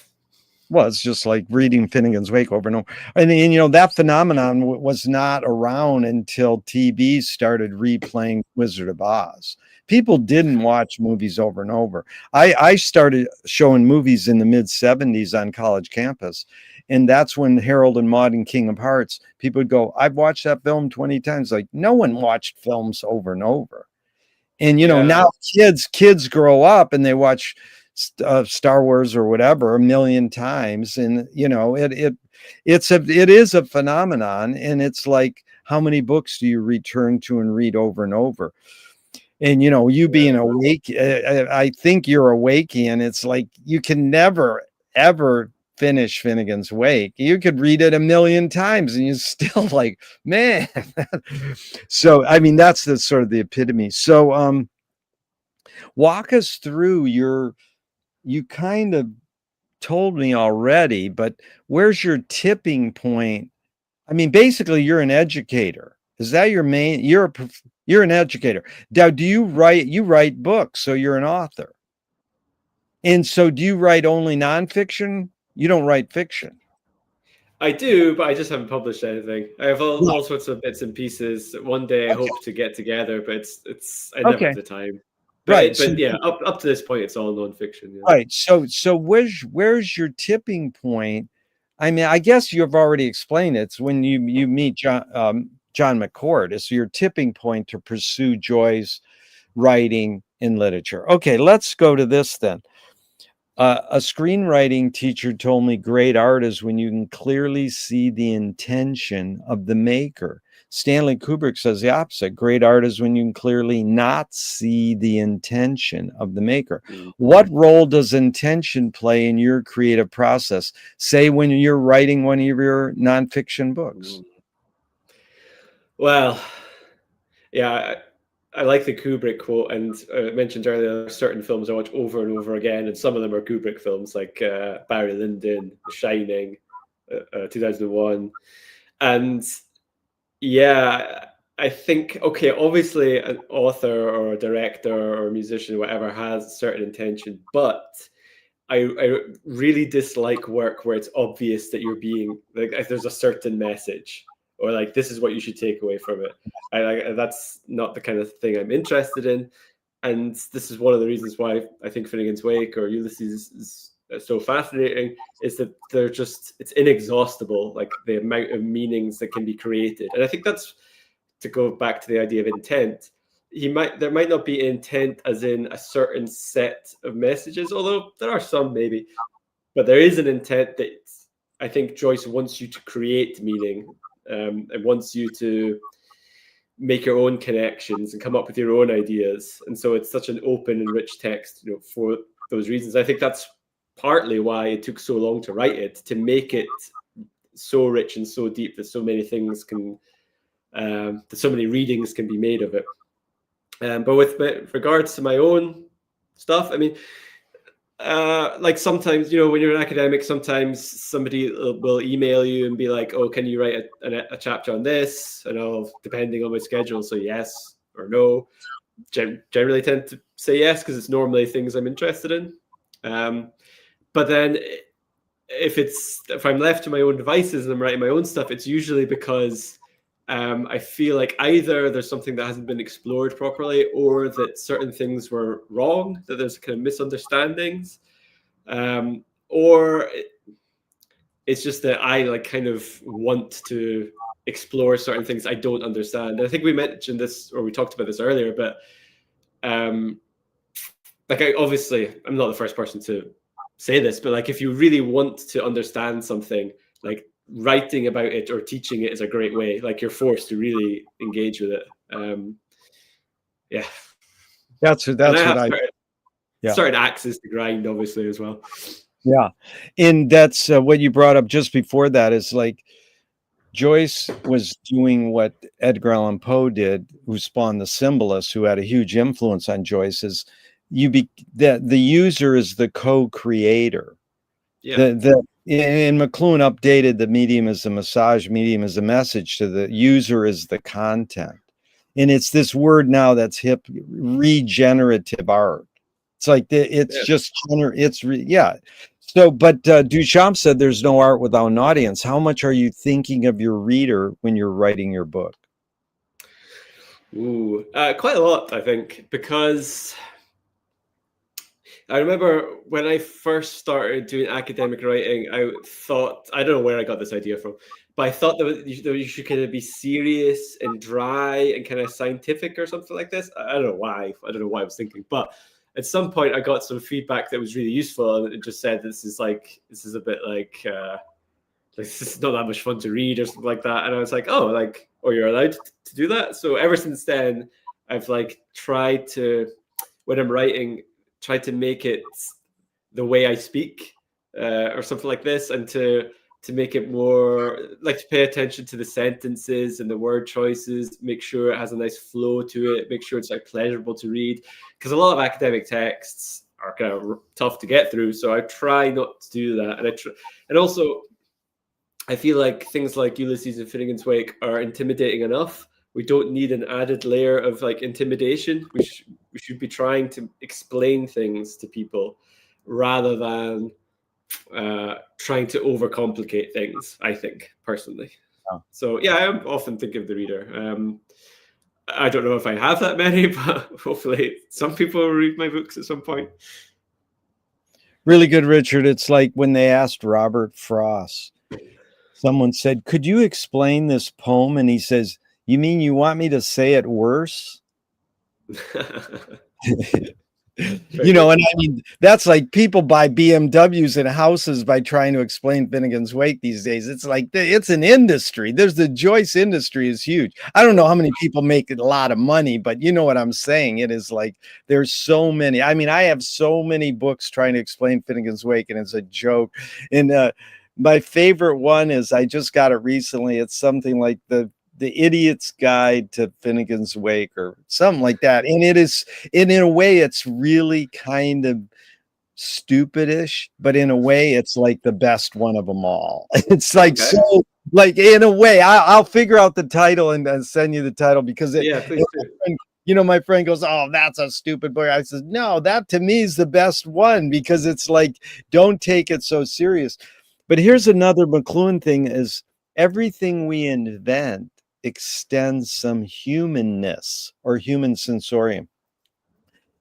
Well, it's just like reading Finnegan's Wake over and over. And that phenomenon was not around until TV started replaying Wizard of Oz. People didn't watch movies over and over. I started showing movies in the mid-'70s on college campus. And that's when Harold and Maude and King of Hearts, people would go, "I've watched that film 20 times. Like, no one watched films over and over. And, now kids grow up and they watch Star Wars or whatever a million times. And, it is a phenomenon. And it's like, how many books do you return to and read over and over? And, you being awake, I think you're awake, and it's like, you can never, ever finish Finnegan's Wake. You could read it a million times and you're still like, man. So, I mean, that's the sort of the epitome. So, walk us through you kind of told me already, but where's your tipping point? I mean, basically you're an educator. Is that your main, you're an educator. Now, do you write books, so you're an author. And so do you write only nonfiction? You don't write fiction. I do, but I just haven't published anything. I have all sorts of bits and pieces. One day I hope to get together, but I never have the time. But, right. But yeah, up to this point, it's all nonfiction. Yeah. Right. So where's your tipping point? I mean, I guess you've already explained it. It's when you meet John McCord. It's your tipping point to pursue Joy's writing in literature. Okay, let's go to this then. A screenwriting teacher told me great art is when you can clearly see the intention of the maker. Stanley Kubrick says the opposite. Great art is when you can clearly not see the intention of the maker. What role does intention play in your creative process? Say when you're writing one of your nonfiction books. Well, yeah, I like the Kubrick quote, and I mentioned earlier certain films I watch over and over again, and some of them are Kubrick films like Barry Lyndon, The Shining, 2001, and yeah, I think, okay, obviously an author or a director or a musician or whatever has certain intention, but I really dislike work where it's obvious that you're being like, if there's a certain message or like, this is what you should take away from it. That's not the kind of thing I'm interested in. And this is one of the reasons why I think Finnegan's Wake or Ulysses is so fascinating, is that it's inexhaustible, like the amount of meanings that can be created. And I think that's, to go back to the idea of intent, there might not be intent as in a certain set of messages, although there are some maybe, but there is an intent that I think Joyce wants you to create meaning, and wants you to make your own connections and come up with your own ideas. And so it's such an open and rich text, for those reasons. I think that's partly why it took so long to write it, to make it so rich and so deep that so many things can, that so many readings can be made of it. But with regards to my own stuff, I mean, like sometimes, when you're an academic, sometimes somebody will email you and be like, "Oh, can you write a chapter on this?" And I'll, depending on my schedule, say yes or no. Generally tend to say yes because it's normally things I'm interested in. But then if I'm left to my own devices and I'm writing my own stuff, it's usually because I feel like either there's something that hasn't been explored properly, or that certain things were wrong, that there's kind of misunderstandings, or it's just that I like kind of want to explore certain things I don't understand. And I think we mentioned this, or we talked about this earlier, but like I'm not the first person to say this, but like if you really want to understand something, like writing about it or teaching it is a great way. Like you're forced to really engage with it. Yeah, That's and I what have I yeah. certain axes to grind, obviously, as well. Yeah. And that's what you brought up just before that is like Joyce was doing what Edgar Allan Poe did, who spawned the symbolists, who had a huge influence on Joyce, is the user is the co-creator. Yeah. And McLuhan updated the medium as a massage, medium as a message, to the user is the content. And it's this word now that's hip, regenerative art. It's like it's just yeah. So, but Duchamp said there's no art without an audience. How much are you thinking of your reader when you're writing your book? Ooh, quite a lot, I think, because I remember when I first started doing academic writing, I thought, I don't know where I got this idea from, but I thought that you should kind of be serious and dry and kind of scientific or something like this. I don't know why. I don't know why I was thinking, but at some point I got some feedback that was really useful, and it just said this is a bit like this is not that much fun to read or something like that. And I was like, oh, you're allowed to do that. So ever since then, I've like tried to, when I'm writing, try to make it the way I speak or something like this, and to make it more like to pay attention to the sentences and the word choices, make sure it has a nice flow to it, make sure it's like pleasurable to read, because a lot of academic texts are kind of tough to get through. So I try not to do that, and also I feel like things like Ulysses and Finnegan's Wake are intimidating enough. We don't need an added layer of like intimidation. We should be trying to explain things to people rather than trying to overcomplicate things, I think, personally. Oh. So yeah, I often think of the reader. I don't know if I have that many, but hopefully some people will read my books at some point. Really good, Richard. It's like when they asked Robert Frost, someone said, could you explain this poem? And he says, you mean you want me to say it worse? You know, and I mean, that's like people buy BMWs and houses by trying to explain Finnegan's Wake these days. It's like, it's an industry. There's the Joyce industry is huge. I don't know how many people make a lot of money, but you know what I'm saying? It is like, there's so many. I mean, I have so many books trying to explain Finnegan's Wake, and it's a joke. And my favorite one is, I just got it recently. It's something like the Idiot's Guide to Finnegan's Wake or something like that. And it is, and in a way, it's really kind of stupidish, but in a way, it's like the best one of them all. It's like, okay. So like in a way, I'll figure out the title and send you the title, because please do. You know, my friend goes, oh, that's a stupid book. I said, no, that to me is the best one, because it's like, don't take it so serious. But here's another McLuhan thing is, everything we invent extends some humanness or human sensorium.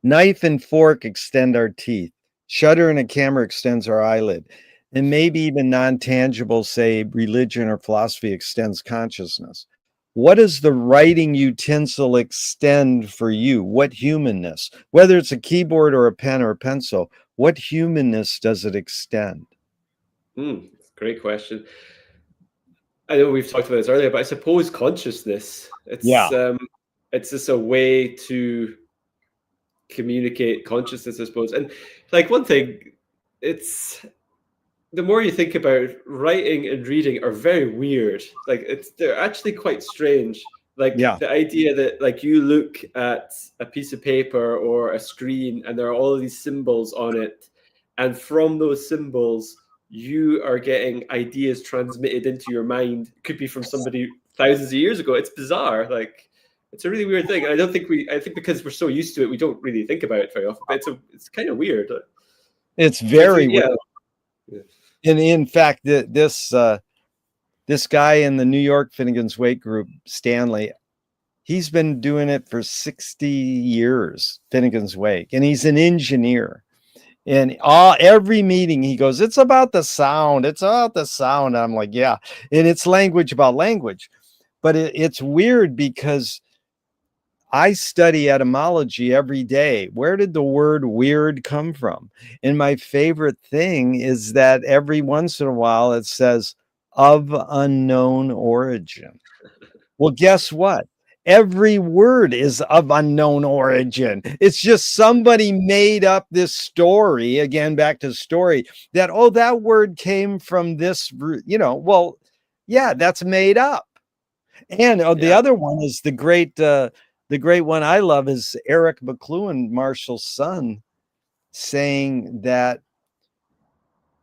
Knife and fork extend our teeth. Shutter in a camera extends our eyelid. And maybe even non-tangible, say, religion or philosophy extends consciousness. What does the writing utensil extend for you? What humanness? Whether it's a keyboard or a pen or a pencil, what humanness does it extend? Great question. I know we've talked about this earlier, but I suppose consciousness. It's just a way to communicate consciousness, I suppose. And like one thing, it's the more you think about it, writing and reading are very weird. Like they're actually quite strange. Like the idea that like you look at a piece of paper or a screen and there are all of these symbols on it, and from those symbols you are getting ideas transmitted into your mind. It could be from somebody thousands of years ago. It's bizarre. Like it's a really weird thing. I think because we're so used to it, we don't really think about it very often. But it's kind of weird. It's very weird. Yeah. And in fact, this guy in the New York Finnegan's Wake group, Stanley, he's been doing it for 60 years, Finnegan's Wake, and he's an engineer. And every meeting he goes, it's about the sound. It's about the sound. I'm like, yeah. And it's language about language. But it's weird because I study etymology every day. Where did the word weird come from? And my favorite thing is that every once in a while it says of unknown origin. Well, guess what? Every word is of unknown origin. It's just somebody made up this story, again, back to story, that, oh, that word came from this, well, yeah, that's made up. And the Yeah. other one is the great one I love is Eric McLuhan, Marshall's son, saying that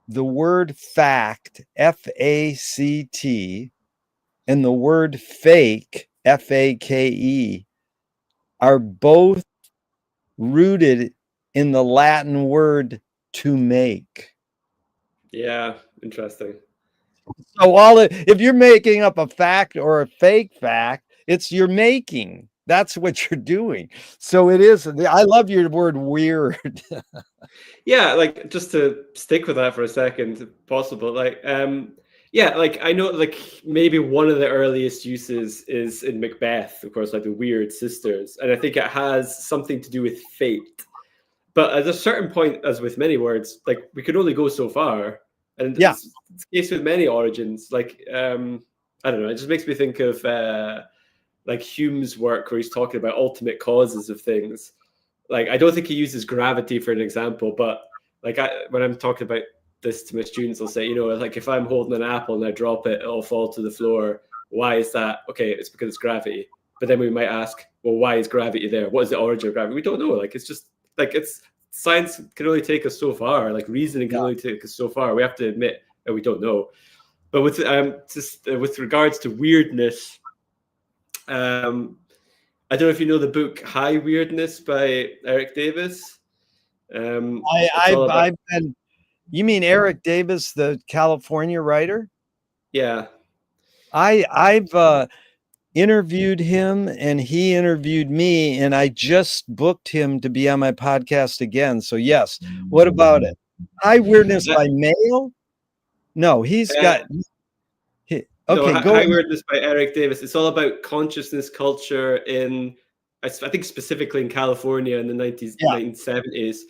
the word fact, FACT, and the word fake, FAKE, are both rooted in the Latin word to make. Yeah. Interesting. So if you're making up a fact or a fake fact, it's you're making. That's what you're doing. So it is. I love your word weird. Yeah, like just to stick with that for a second, if possible. Yeah, like I know, like maybe one of the earliest uses is in Macbeth, of course, like the weird sisters, and I think it has something to do with fate. But at a certain point, as with many words, like we can only go so far, and Yeah. it's the case with many origins. I don't know, it just makes me think of like Hume's work where he's talking about ultimate causes of things. Like I don't think he uses gravity for an example, but when I'm talking about this to my students, I'll say, like if I'm holding an apple and I drop it, it'll fall to the floor. Why is that? Okay, it's because it's gravity. But then we might ask, well, why is gravity there? What is the origin of gravity? We don't know. Like it's just like it's science can only take us so far. Like reasoning can only take us so far. We have to admit that we don't know. But with regards to weirdness, I don't know if you know the book High Weirdness by Eric Davis. It's all about I've been. You mean Eric Davis, the California writer? yeah. I've interviewed him and he interviewed me, and I just booked him to be on my podcast again. So yes. What about it? High Weirdness by mail? No, he's Uh, got. no, Okay, go High ahead. Weirdness by Eric Davis. It's all about consciousness culture I think specifically in California in the Yeah. 1970s.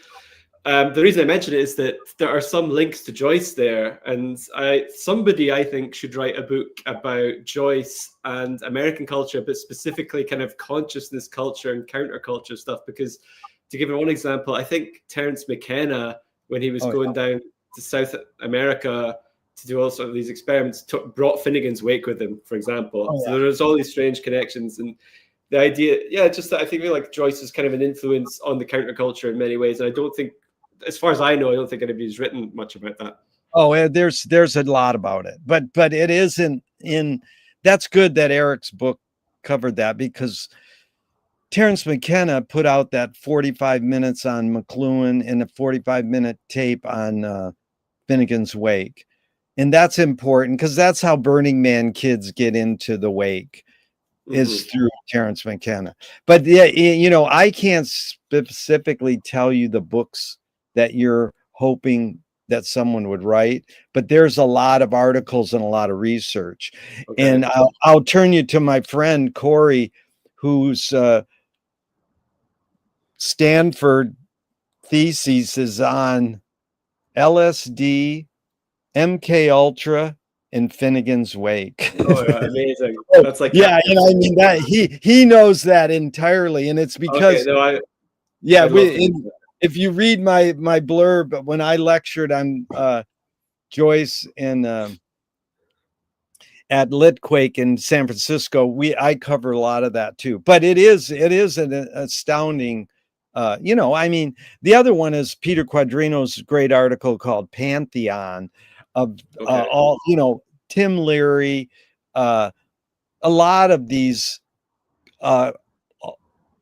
The reason I mention it is that there are some links to Joyce there, and somebody I think should write a book about Joyce and American culture, but specifically kind of consciousness culture and counterculture stuff. Because to give you one example, I think Terence McKenna, when he was Oh, going down to South America to do all sorts of these experiments, brought Finnegan's Wake with him, for example. oh So yeah. there's all these strange connections, and the idea, yeah, just that I think like Joyce is kind of an influence on the counterculture in many ways, and I don't think, as far as I know, I don't think anybody's written much about that. Oh, there's a lot about it, but it isn't in. That's good that Eric's book covered that, because Terence McKenna put out that 45 minutes on McLuhan and a 45-minute tape on Finnegan's Wake. And that's important because that's how Burning Man kids get into the Wake, is through Terence McKenna. But yeah, I can't specifically tell you the books that you're hoping that someone would write, but there's a lot of articles and a lot of research. Okay. And I'll turn you to my friend Corey, whose Stanford thesis is on LSD, MK Ultra, and Finnegan's Wake. Oh, yeah, amazing. Oh, That's like yeah, I mean that he knows that entirely, and it's because okay. No, yeah, I'd love to. if you read my blurb when I lectured on Joyce and at Litquake in San Francisco, I cover a lot of that too. But it is an astounding. I mean, the other one is Peter Quadrino's great article called Pantheon of Okay. all, Tim Leary, a lot of these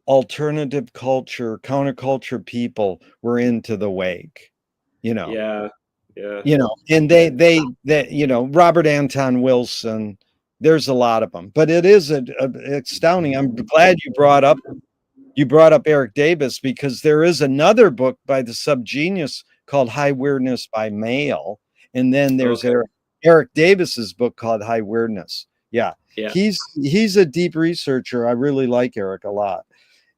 alternative culture, counterculture people were into the Wake, Yeah. Yeah. and they Robert Anton Wilson, there's a lot of them, but it is astounding. I'm glad you brought up Eric Davis, because there is another book by the subgenius called High Weirdness by Mail, and then there's Okay. Eric Davis's book called High Weirdness. Yeah, Yeah. he's a deep researcher. I really like Eric a lot,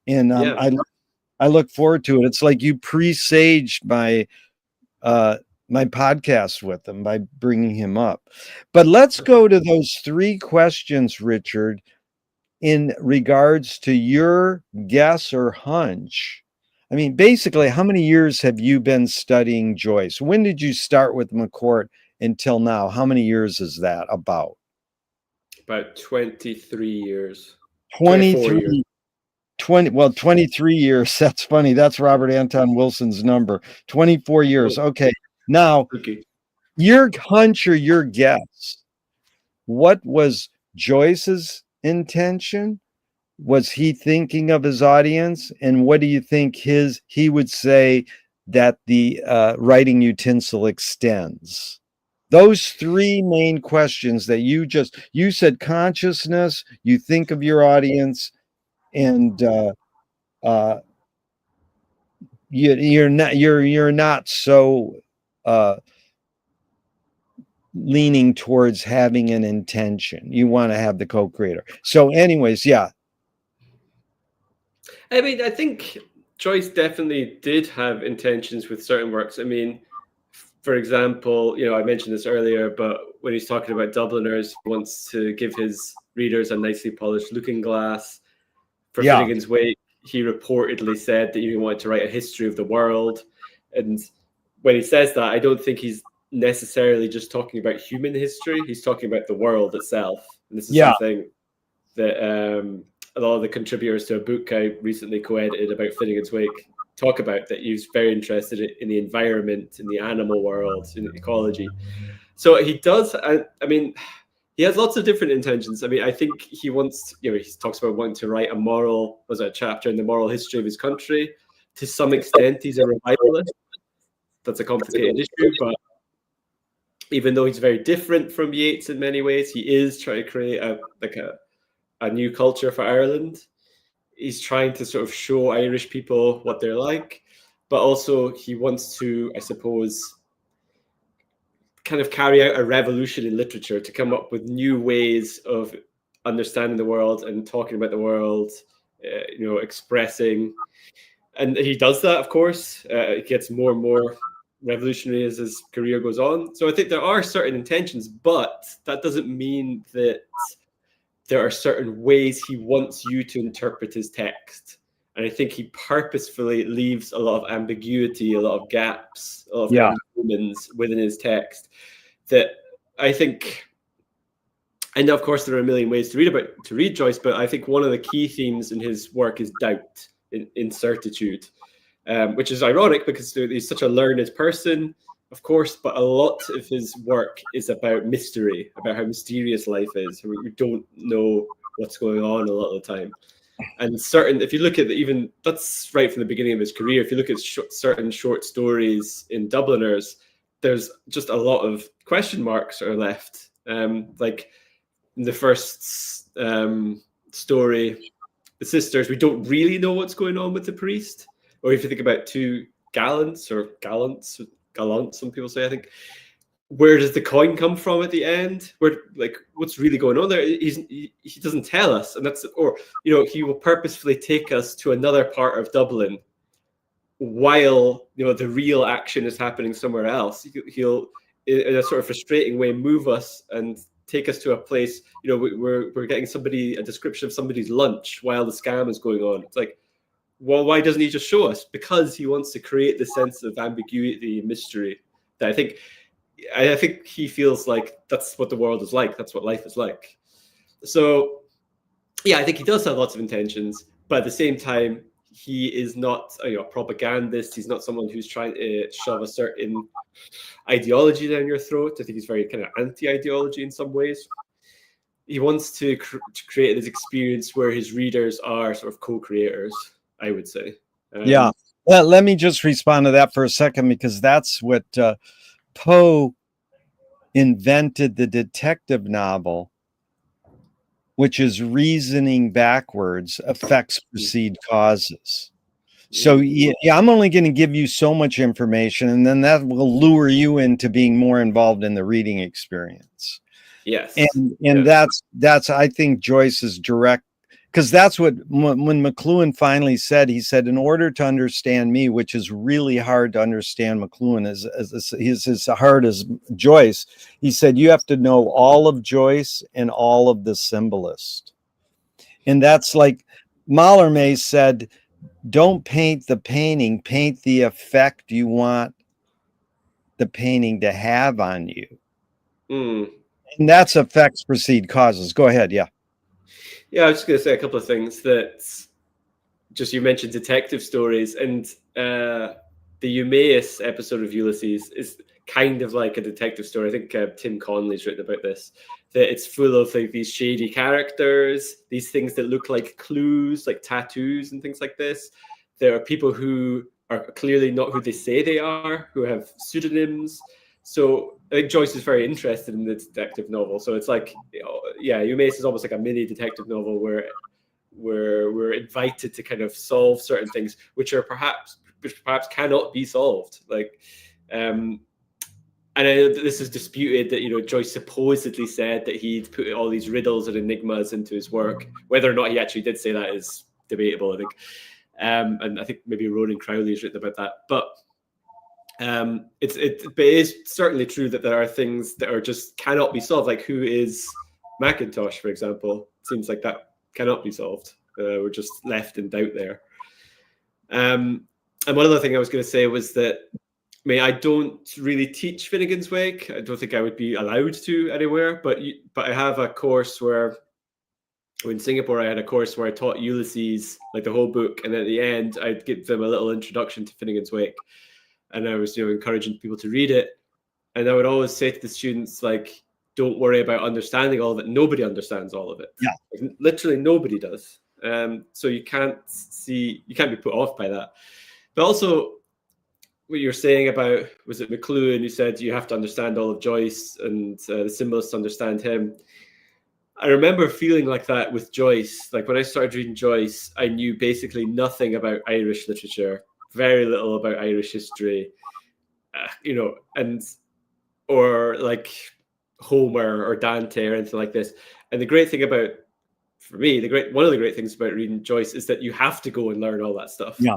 and Yeah. I look forward to it. It's like you presaged my podcast with him by bringing him up. But let's go to those three questions, Richard, in regards to your guess or hunch. I mean, basically, how many years have you been studying Joyce? When did you start with McCourt until now? How many years is that about? About 23 years. 24 years. 23, 23 years. That's funny. That's Robert Anton Wilson's number. 24 years. Oh, Okay. Now, okay. your hunch or your guess, what was Joyce's intention? Was he thinking of his audience? And what do you think he would say that the writing utensil extends? Those three main questions that you said: consciousness, you think of your audience, and you're not so leaning towards having an intention. You want to have the co-creator. So anyways, yeah. I mean, I think Joyce definitely did have intentions with certain works. I mean, for example, I mentioned this earlier, but when he's talking about Dubliners, he wants to give his readers a nicely polished looking glass. For Finnegan's Wake, he reportedly said that he wanted to write a history of the world. And when he says that, I don't think he's necessarily just talking about human history. He's talking about the world itself. And this is something that a lot of the contributors to a book I recently co-edited about Finnegan's Wake talk about, that he was very interested in the environment, in the animal world, in ecology. So he does, I mean, he has lots of different intentions. I mean, I think he wants, he talks about wanting to write a chapter in the moral history of his country. To some extent, he's a revivalist. That's a complicated issue, but even though he's very different from Yeats in many ways, he is trying to create a new culture for Ireland. He's trying to sort of show Irish people what they're like, but also he wants to, I suppose, kind of carry out a revolution in literature, to come up with new ways of understanding the world and talking about the world, expressing. And he does that, of course. It gets more and more revolutionary as his career goes on. So I think there are certain intentions, but that doesn't mean that there are certain ways he wants you to interpret his text. And I think he purposefully leaves a lot of ambiguity, a lot of gaps, a lot of humans within his text, that I think, and of course there are a million ways to read Joyce, but I think one of the key themes in his work is doubt, incertitude, which is ironic because he's such a learned person, of course, but a lot of his work is about mystery, about how mysterious life is. We don't know what's going on a lot of the time. And if you look at that's right from the beginning of his career, if you look at certain short stories in Dubliners, there's just a lot of question marks are left. Like in the first story, The Sisters, we don't really know what's going on with the priest. Or if you think about two gallants, some people say, I think, where does the coin come from at the end? What's really going on there? He doesn't tell us, and he will purposefully take us to another part of Dublin while the real action is happening somewhere else. He'll, in a sort of frustrating way, move us and take us to a place. We're getting a description of somebody's lunch while the scam is going on. It's like, well, why doesn't he just show us? Because he wants to create the sense of ambiguity and mystery that I think he feels like that's what the world is like. That's what life is like. So, yeah, I think he does have lots of intentions, but at the same time, he is not a propagandist. He's not someone who's trying to shove a certain ideology down your throat. I think he's very kind of anti-ideology in some ways. He wants to create this experience where his readers are sort of co-creators, I would say. Yeah. Well, let me just respond to that for a second, because that's what Poe invented, the detective novel, which is reasoning backwards, effects precede causes. So yeah, I'm only going to give you so much information, and then that will lure you into being more involved in the reading experience. Yes. And Yeah. that's I think Joyce's direct, because that's what when McLuhan finally said, he said, in order to understand me, which is really hard to understand McLuhan as hard as Joyce, he said you have to know all of Joyce and all of the symbolist. And that's like Mallarmé said, don't paint the painting, paint the effect you want the painting to have on you. Mm. And that's effects precede causes. Go ahead. Yeah. Yeah, I was just going to say a couple of things that just you mentioned detective stories, and the Eumaeus episode of Ulysses is kind of like a detective story. I think Tim Conley's written about this. That it's full of like these shady characters, these things that look like clues, like tattoos and things like this. There are people who are clearly not who they say they are, who have pseudonyms. So I think Joyce is very interested in the detective novel. So it's like, yeah, Eumaeus is almost like a mini detective novel where we're invited to kind of solve certain things which perhaps cannot be solved. Like, and this is disputed that Joyce supposedly said that he'd put all these riddles and enigmas into his work. Whether or not he actually did say that is debatable, I think. And I think maybe Ronan Crowley has written about that. But it is certainly true that there are things that are just cannot be solved. Like, who is Macintosh, for example? It seems like that cannot be solved. We're just left in doubt there. And one other thing I was going to say was that, I mean, I don't really teach Finnegan's Wake. I don't think I would be allowed to anywhere. But I have a course where, in Singapore, I had a course where I taught Ulysses, like the whole book, and at the end, I'd give them a little introduction to Finnegan's Wake, and I was encouraging people to read it. And I would always say to the students, like, don't worry about understanding all of it. Nobody understands all of it. Yeah. Like, literally nobody does. So you can't be put off by that. But also, what you're saying about, was it McLuhan who said you have to understand all of Joyce and the symbolists understand him? I remember feeling like that with Joyce. Like, when I started reading Joyce, I knew basically nothing about Irish literature, very little about Irish history, and or like Homer or Dante or anything like this. And the great thing about, for me, one of the great things about reading Joyce is that you have to go and learn all that stuff. Yeah.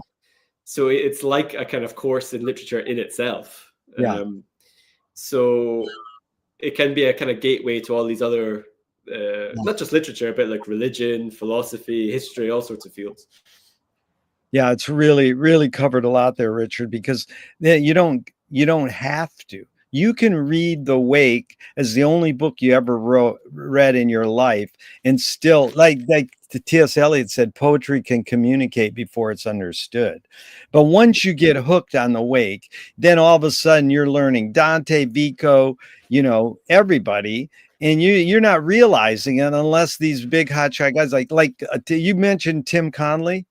So it's like a kind of course in literature in itself. Yeah. So it can be a kind of gateway to all these other, not just literature, but like religion, philosophy, history, all sorts of fields. Yeah, it's really, really covered a lot there, Richard, because you don't have to. You can read The Wake as the only book you ever read in your life, and still, like T.S. Eliot said, poetry can communicate before it's understood. But once you get hooked on The Wake, then all of a sudden you're learning Dante, Vico, everybody, and you're not realizing it unless these big hotshot guys like you mentioned Tim Conley.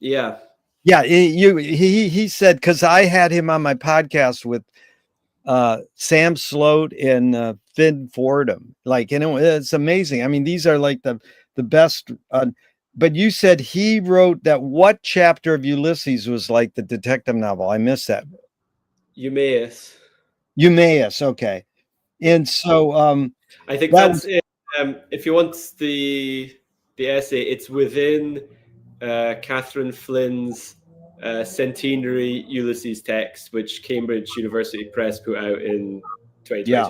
Yeah. Yeah, he said, because I had him on my podcast with Sam Sloat and Finn Fordham. Like, it's amazing. I mean, these are like the best. But you said he wrote that. What chapter of Ulysses was like the detective novel? I missed that. Eumaeus. Eumaeus. Okay, and so I think that's it. If you want the essay, it's within Catherine Flynn's centenary Ulysses text, which Cambridge University Press put out in 2022. Yeah.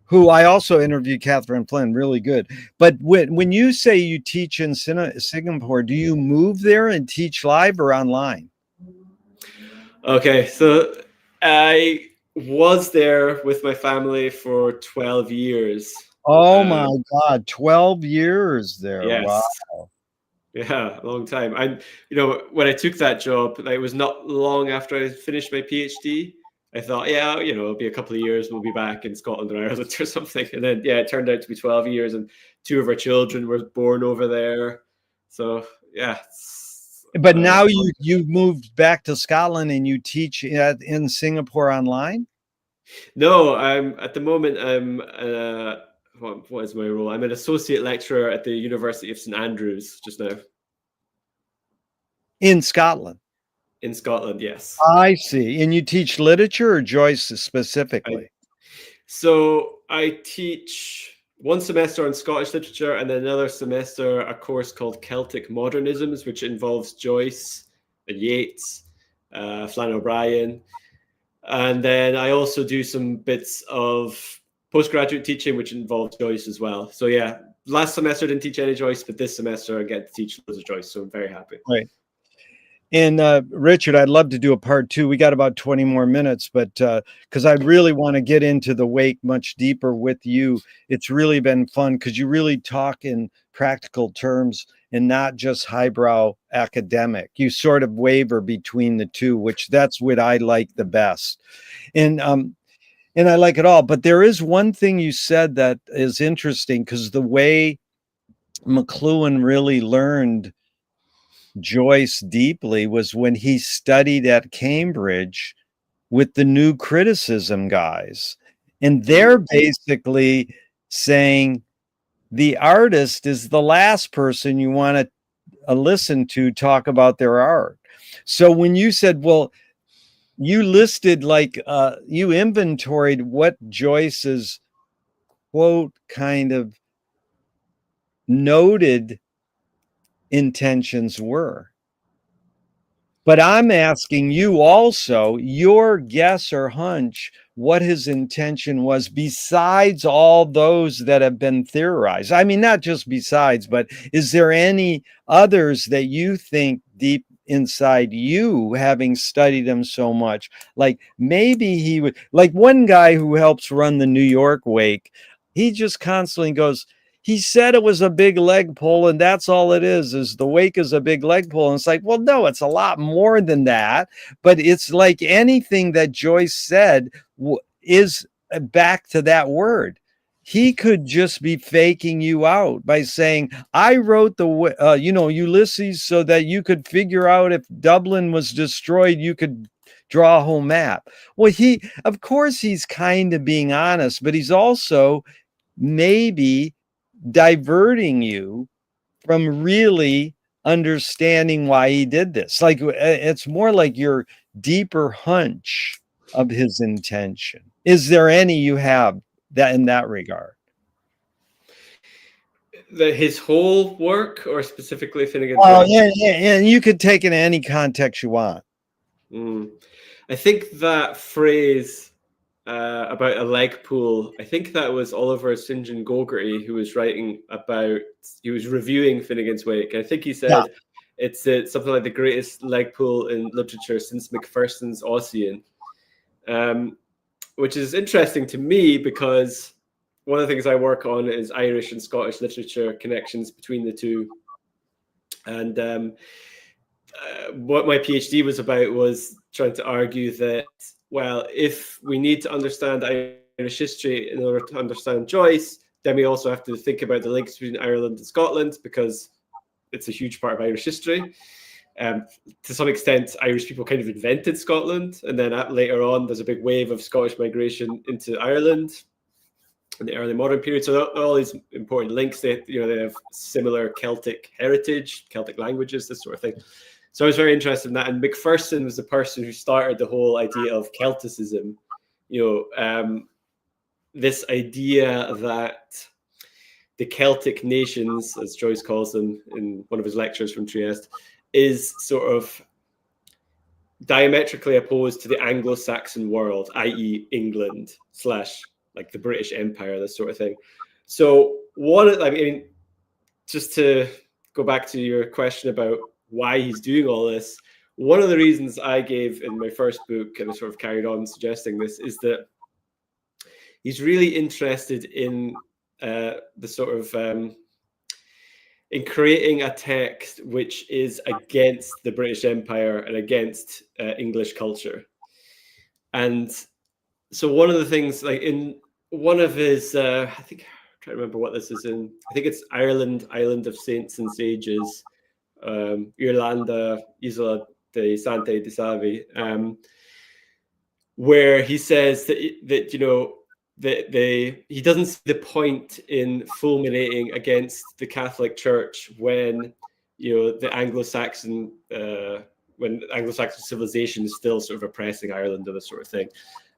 Who I also interviewed, Catherine Flynn, really good. But when you say you teach in Singapore, do you move there and teach live or online? Okay, so I was there with my family for 12 years. Oh my God, 12 years there. Yes. Wow. Yeah, a long time. And when I took that job, it was not long after I finished my PhD. I thought, yeah, it'll be a couple of years, we'll be back in Scotland or Ireland or something. And then, yeah, it turned out to be 12 years, and 2 of our children were born over there. So, yeah. But now you've moved back to Scotland and you teach in Singapore online? No, at the moment, what is my role? I'm an associate lecturer at the University of St Andrews just now. In Scotland? In Scotland, yes. I see. And you teach literature or Joyce specifically? So I teach one semester on Scottish literature and then another semester a course called Celtic Modernisms, which involves Joyce and Yeats, Flann O'Brien. And then I also do some bits of postgraduate teaching, which involves Joyce as well. So yeah, last semester I didn't teach any Joyce, but this semester I get to teach loads of Joyce. So I'm very happy. Right. And Richard, I'd love to do a part 2. We got about 20 more minutes, but because I really want to get into the Wake much deeper with you. It's really been fun because you really talk in practical terms and not just highbrow academic. You sort of waver between the two, which that's what I like the best. And I like it all. But there is one thing you said that is interesting, because the way McLuhan really learned Joyce deeply was when he studied at Cambridge with the new criticism guys. And they're basically saying the artist is the last person you want to listen to talk about their art. So when you said, well, you listed like you inventoried what Joyce's quote kind of noted intentions were. But I'm asking you also, your guess or hunch, what his intention was besides all those that have been theorized. I mean, not just besides, but is there any others that you think deep inside you, having studied him so much, like maybe he would, like one guy who helps run the New York Wake, he just constantly goes, he said it was a big leg pull, and that's all it is the Wake is a big leg pull. And it's like, well, no, it's a lot more than that. But it's like anything that Joyce said is back to that word. He could just be faking you out by saying, I wrote the, Ulysses so that you could figure out if Dublin was destroyed, you could draw a whole map. Well, of course, he's kind of being honest, but he's also maybe diverting you from really understanding why he did this. Like it's more like your deeper hunch of his intention. Is there any you have that in that regard? His whole work, or specifically Finnegan's Oh, Wake? yeah, and you could take it in any context you want. I think that phrase about a leg pull, I think that was Oliver St. John Gogarty who was writing about, he was reviewing Finnegan's Wake. I think he said it's something like the greatest leg pull in literature since Macpherson's Ossian, which is interesting to me because one of the things I work on is Irish and Scottish literature connections between the two. And what my PhD was about was trying to argue that, well, if we need to understand Irish history in order to understand Joyce, then we also have to think about the links between Ireland and Scotland, because it's a huge part of Irish history. To some extent, Irish people kind of invented Scotland, and then later on, there's a big wave of Scottish migration into Ireland in the early modern period. So all these important links, they have similar Celtic heritage, Celtic languages, this sort of thing. So I was very interested in that. And Macpherson was the person who started the whole idea of Celticism. This idea that the Celtic nations, as Joyce calls them in one of his lectures from Trieste, is sort of diametrically opposed to the Anglo-Saxon world, i.e. England / like the British Empire, this sort of thing. So just to go back to your question about why he's doing all this, one of the reasons I gave in my first book, and I sort of carried on suggesting this, is that he's really interested in the sort of in creating a text which is against the British Empire and against English culture. And so one of the things, like in one of his, I think, I'm trying to remember what this is in, I think it's Ireland, Island of Saints and Sages, Irlanda, Isola de Sante di Savi, where he says that he doesn't see the point in fulminating against the Catholic Church when the Anglo-Saxon when Anglo-Saxon civilization is still sort of oppressing Ireland and this sort of thing.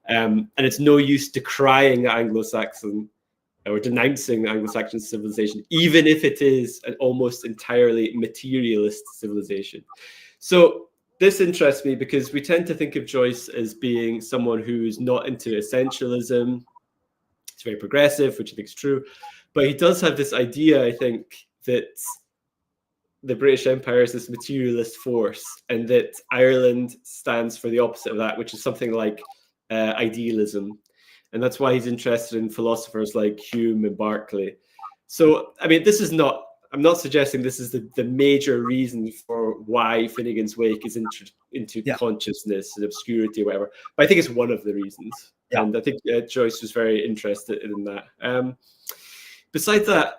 And it's no use decrying Anglo-Saxon or denouncing Anglo-Saxon civilization, even if it is an almost entirely materialist civilization. So this interests me because we tend to think of Joyce as being someone who's not into essentialism. It's very progressive, which I think is true. But he does have this idea, I think, that the British Empire is this materialist force, and that Ireland stands for the opposite of that, which is something like idealism. And that's why he's interested in philosophers like Hume and Berkeley. So, I mean, this is not, I'm not suggesting this is the major reason for why Finnegan's Wake is into consciousness and obscurity or whatever, but I think it's one of the reasons. Yeah. And I think Joyce was very interested in that. Besides that,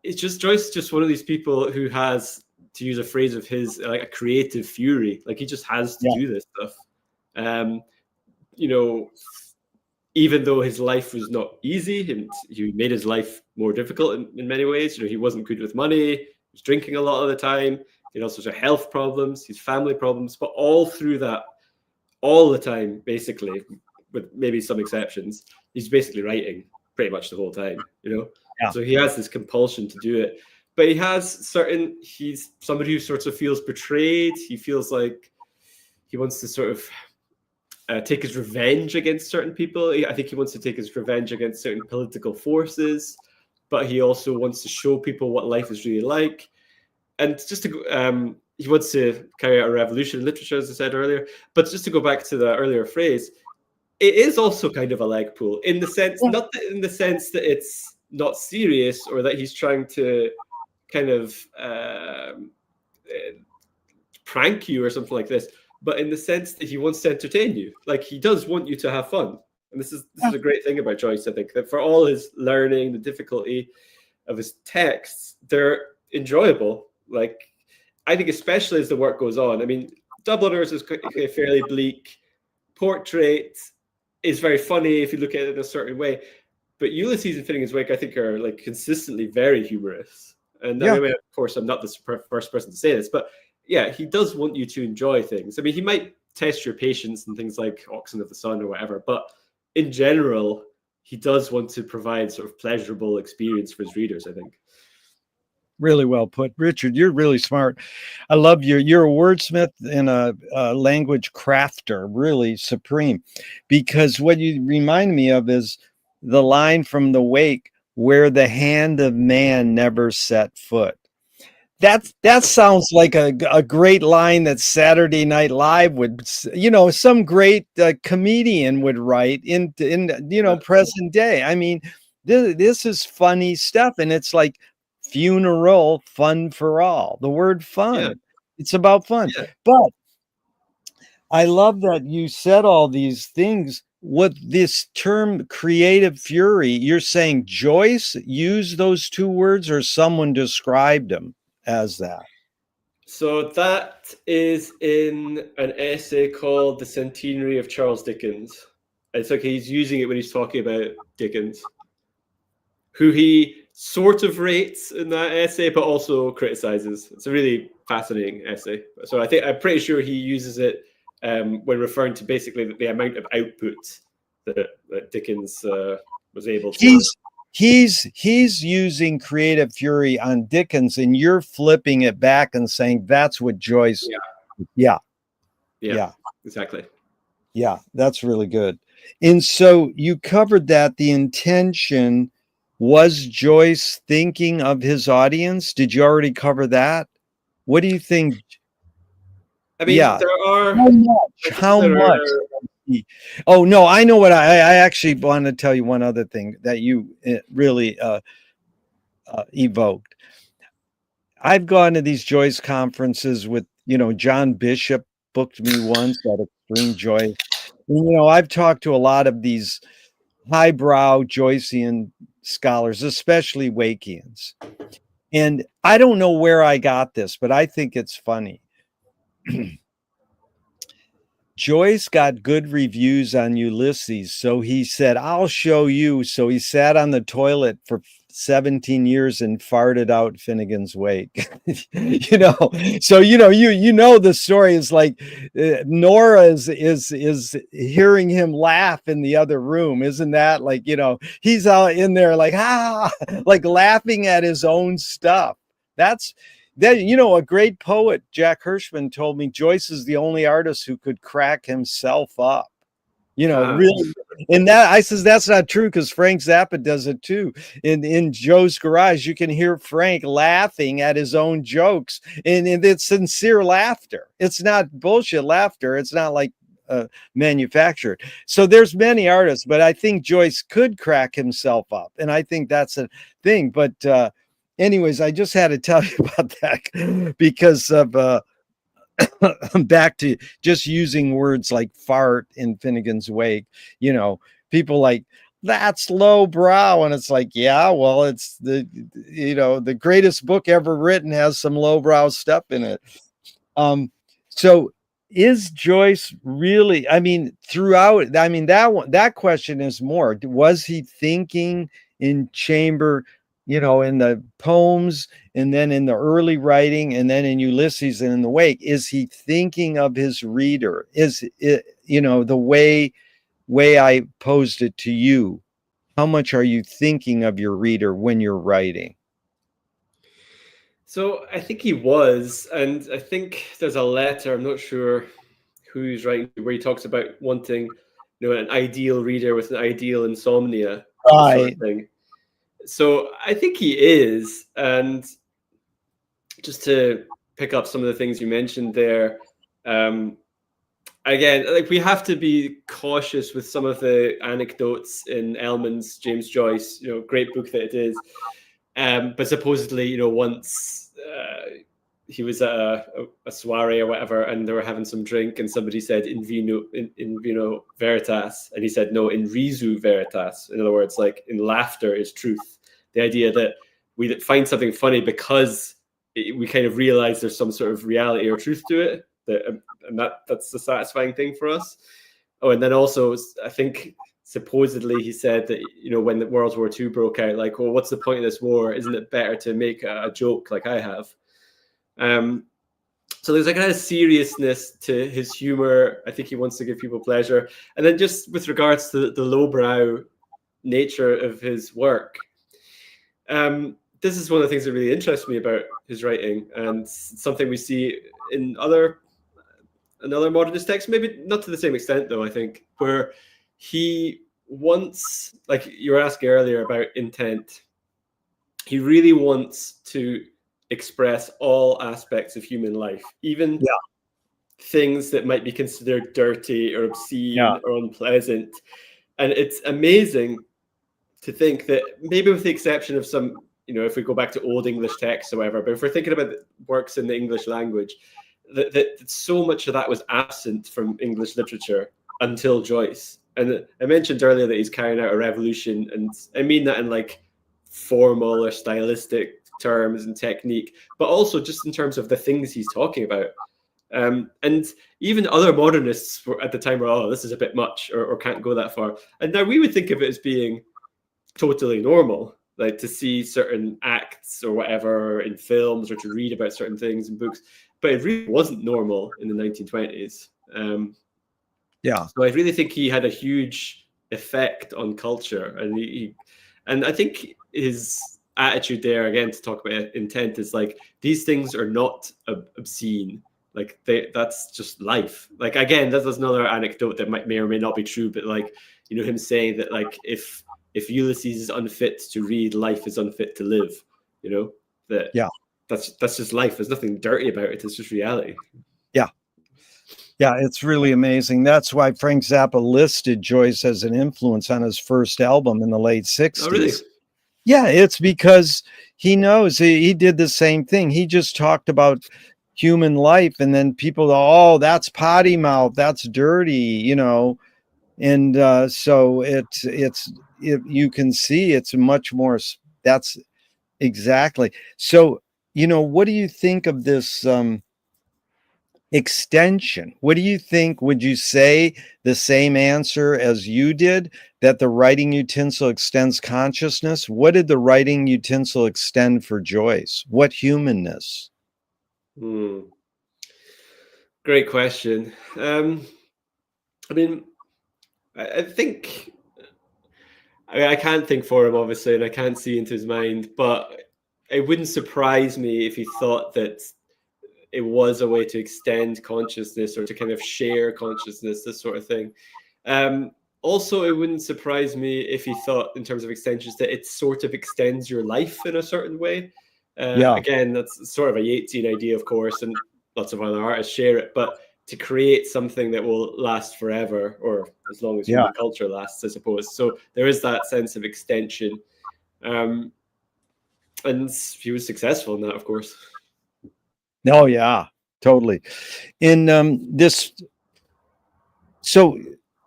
it's just Joyce is just one of these people who has, to use a phrase of his, like a creative fury. Like he just has to do this stuff. You know, even though his life was not easy and he made his life more difficult in many ways. You know, he wasn't good with money. He was drinking a lot of the time. He had all sorts of health problems, his family problems, but all through that, all the time, basically, with maybe some exceptions, he's basically writing pretty much the whole time, you know? Yeah. So he has this compulsion to do it, but he has he's somebody who sort of feels betrayed. He feels like he wants to sort of take his revenge against certain people. I think he wants to take his revenge against certain political forces, but he also wants to show people what life is really like. And just to, he wants to carry out a revolution in literature, as I said earlier. But just to go back to the earlier phrase, it is also kind of a leg pull in the sense, not in the sense that it's not serious or that he's trying to kind of prank you or something like this, but in the sense that he wants to entertain you. Like he does want you to have fun. And this is a great thing about Joyce, I think, that for all his learning, the difficulty of his texts, they're enjoyable. Like, I think especially as the work goes on. I mean, Dubliners is a fairly bleak. Portrait is very funny if you look at it in a certain way. But Ulysses and Finnegan's Wake, I think, are like consistently very humorous. And I mean, of course, I'm not the first person to say this, but yeah, he does want you to enjoy things. I mean, he might test your patience and things like Oxen of the Sun or whatever, but in general, he does want to provide sort of pleasurable experience for his readers, I think. Really well put. Richard, you're really smart. I love you. You're a wordsmith and a language crafter, really supreme, because what you remind me of is the line from The Wake, where the hand of man never set foot. That sounds like a great line that Saturday Night Live would, you know, some great comedian would write in you know, present day. I mean, this is funny stuff, and it's like funeral fun for all. The word fun, it's about fun. But I love that you said all these things. What this term creative fury, you're saying Joyce used those two words or someone described them as that? So that is in an essay called The Centenary of Charles Dickens. It's like he's using it when he's talking about Dickens, who he sort of rates in that essay, but also criticizes. It's a really fascinating essay. So I'm pretty sure he uses it when referring to basically the amount of output that Dickens was able to. He's using creative fury on Dickens, and you're flipping it back and saying that's what Joyce. Yeah, exactly. Yeah, that's really good. And so you covered that the intention was Joyce thinking of his audience. Did you already cover that? What do you think? I mean, there are how much? Oh no, I know what I actually want to tell you one other thing that you really evoked. I've gone to these Joyce conferences with, you know, John Bishop booked me once at Extreme Joyce. And, you know, I've talked to a lot of these highbrow Joycean scholars, especially Wakeans. And I don't know where I got this, but I think it's funny. Joyce got good reviews on Ulysses, so he said, I'll show you. So he sat on the toilet for 17 years and farted out Finnegan's Wake. You know, so you know the story is like Nora is hearing him laugh in the other room. Isn't that like, he's out in there like like laughing at his own stuff. That's that, a great poet, Jack Hirschman, told me Joyce is the only artist who could crack himself up. Really. And that, I says, that's not true, because Frank Zappa does it too. In Joe's Garage, you can hear Frank laughing at his own jokes, and it's sincere laughter. It's not bullshit laughter. It's not like manufactured. So there's many artists, but I think Joyce could crack himself up, and I think that's a thing. But anyways, I just had to tell you about that because of back to just using words like fart in Finnegan's Wake. People like, that's lowbrow, and it's like, yeah, well, it's the greatest book ever written has some lowbrow stuff in it. So is Joyce really, throughout, that question is more, was he thinking in chamber, in the poems, and then in the early writing, and then in Ulysses and in the Wake? Is he thinking of his reader? Is it, the way I posed it to you? How much are you thinking of your reader when you're writing? So I think he was, and I think there's a letter, I'm not sure who's writing, where he talks about wanting, an ideal reader with an ideal insomnia, sort of thing. So I think he is. And just to pick up some of the things you mentioned there, again, like, we have to be cautious with some of the anecdotes in Ellman's James Joyce, great book that it is. But supposedly, once he was at a soiree or whatever, and they were having some drink, and somebody said in vino veritas, and he said, no, in risu veritas. In other words, like, in laughter is truth. The idea that we find something funny because we kind of realize there's some sort of reality or truth to it, and that's the satisfying thing for us. Oh, and then also, I think supposedly he said that, when the World War II broke out, like, well, what's the point of this war? Isn't it better to make a joke like I have? So there's a kind of seriousness to his humor. I think he wants to give people pleasure. And then just with regards to the lowbrow nature of his work, this is one of the things that really interests me about his writing, and something we see in other modernist texts, maybe not to the same extent though, I think, where he wants, like you were asking earlier about intent, he really wants to express all aspects of human life, even things that might be considered dirty or obscene or unpleasant. And it's amazing to think that, maybe with the exception of some, if we go back to old English texts or whatever, but if we're thinking about works in the English language, that so much of that was absent from English literature until Joyce. And I mentioned earlier that he's carrying out a revolution, and I mean that in like formal or stylistic terms and technique, but also just in terms of the things he's talking about. And even other modernists at the time were, oh, this is a bit much, or can't go that far. And now we would think of it as being totally normal, like to see certain acts or whatever in films, or to read about certain things in books. But it really wasn't normal in the 1920s. So I really think he had a huge effect on culture, and I think his attitude there, again, to talk about intent, is like, these things are not obscene. Like, that's just life. Like, again, that's another anecdote that may or may not be true, but like, him saying that, like, if Ulysses is unfit to read, life is unfit to live. That's just life. There's nothing dirty about it. It's just reality. Yeah, it's really amazing. That's why Frank Zappa listed Joyce as an influence on his first album in the late 60s. Oh, really? Yeah, it's because he knows he did the same thing. He just talked about human life, and then people, oh, that's potty mouth, that's dirty, and so you can see it's much more. That's exactly. So, what do you think of this? extension. What do you think? Would you say the same answer as you did, that the writing utensil extends consciousness? What did the writing utensil extend for Joyce? What humanness? Great question. I mean, I think, I can't think for him, obviously, and I can't see into his mind, but it wouldn't surprise me if he thought that it was a way to extend consciousness or to kind of share consciousness, this sort of thing. Also, it wouldn't surprise me if he thought, in terms of extensions, that it sort of extends your life in a certain way. Yeah. Again, that's sort of a Yeatsian idea, of course, and lots of other artists share it. But to create something that will last forever, or as long as human culture lasts, I suppose. So there is that sense of extension. And he was successful in that, of course. Oh, yeah, totally. In this, so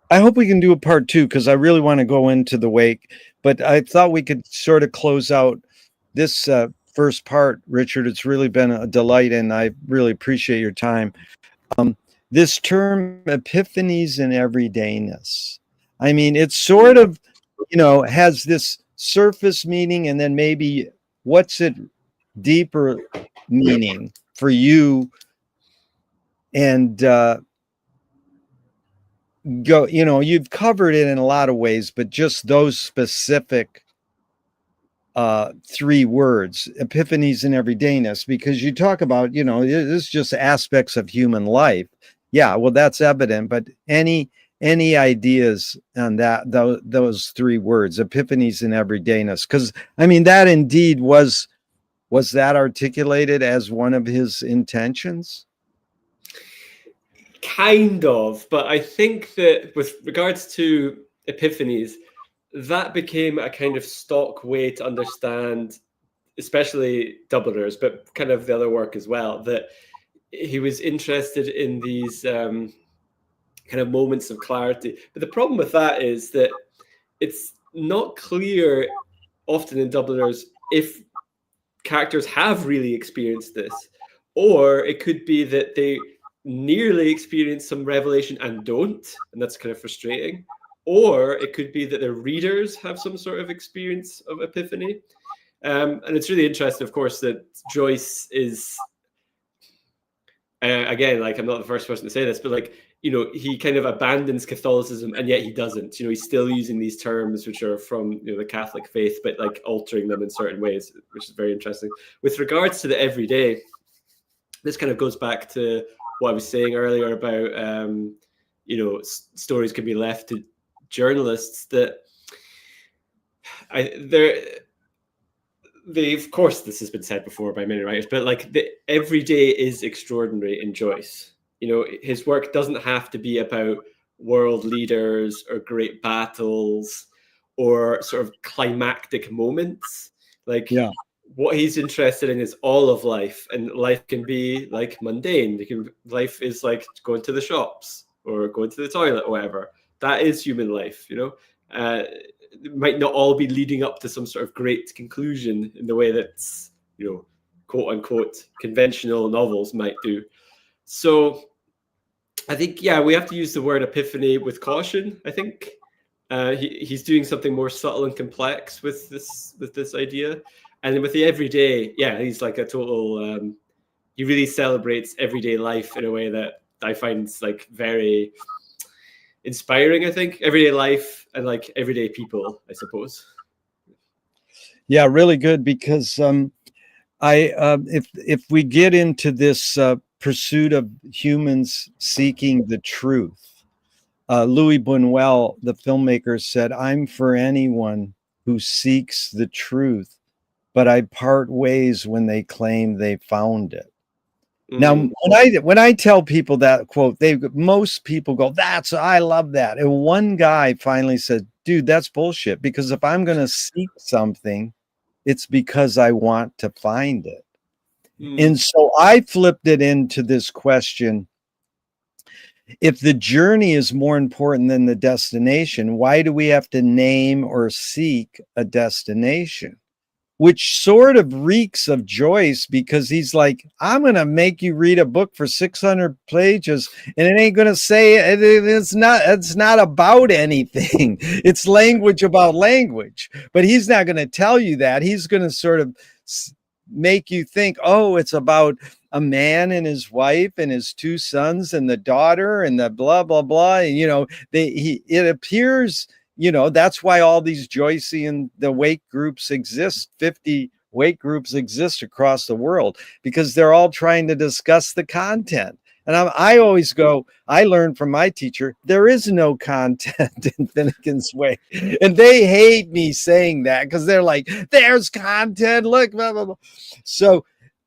I hope we can do a part 2, because I really want to go into the wake, but I thought we could sort of close out this first part. Richard, it's really been a delight, and I really appreciate your time. This term epiphanies and everydayness, I mean, it's sort of, has this surface meaning, and then maybe what's it deeper meaning for you, and you've covered it in a lot of ways, but just those specific 3 words, epiphanies and everydayness, because you talk about, this is just aspects of human life. Yeah, well, that's evident, but any ideas on that, those 3 words, epiphanies and everydayness? Because I mean, that indeed was that articulated as one of his intentions? Kind of, but I think that with regards to epiphanies, that became a kind of stock way to understand, especially Dubliners, but kind of the other work as well, that he was interested in these kind of moments of clarity. But the problem with that is that it's not clear often in Dubliners if characters have really experienced this, or it could be that they nearly experience some revelation and don't, and that's kind of frustrating. Or it could be that the readers have some sort of experience of epiphany. And it's really interesting, of course, that Joyce is, again, like, I'm not the first person to say this, but like, he kind of abandons Catholicism, and yet he doesn't. He's still using these terms which are from the Catholic faith, but like altering them in certain ways, which is very interesting. With regards to the everyday, this kind of goes back to what I was saying earlier about stories can be left to journalists. That of course, this has been said before by many writers, but like, the everyday is extraordinary in Joyce. His work doesn't have to be about world leaders or great battles or sort of climactic moments. Like, what he's interested in is all of life, and life can be like mundane. Life is like going to the shops or going to the toilet or whatever. That is human life, It might not all be leading up to some sort of great conclusion in the way that, quote unquote, conventional novels might do. So I think, we have to use the word epiphany with caution. I think he's doing something more subtle and complex with this idea. And with the everyday, he's like a total, he really celebrates everyday life in a way that I find like very inspiring. I think everyday life and like everyday people, I suppose. Yeah, really good, because if we get into this pursuit of humans seeking the truth, Louis Buñuel, the filmmaker, said, "I'm for anyone who seeks the truth, but I part ways when they claim they found it." Now, when I tell people that quote, most people go, I love that. And one guy finally said, "Dude, that's bullshit, because if I'm going to seek something, it's because I want to find it." And so I flipped it into this question: if the journey is more important than the destination, why do we have to name or seek a destination? which sort of reeks of Joyce, because he's like, I'm going to make you read a book for 600 pages and it ain't going to say it's not about anything. It's language about language, but he's not going to tell you that. He's going to sort of make you think, oh, it's about a man and his wife and his two sons and the daughter and the blah, blah, blah. And, it appears, that's why all these Joycean, the wake groups exist. 50 wake groups exist across the world because they're all trying to discuss the content. And I always go, I learned from my teacher, there is no content in Finnegan's Wake. And they hate me saying that because they're like, there's content, look, blah, blah, blah. So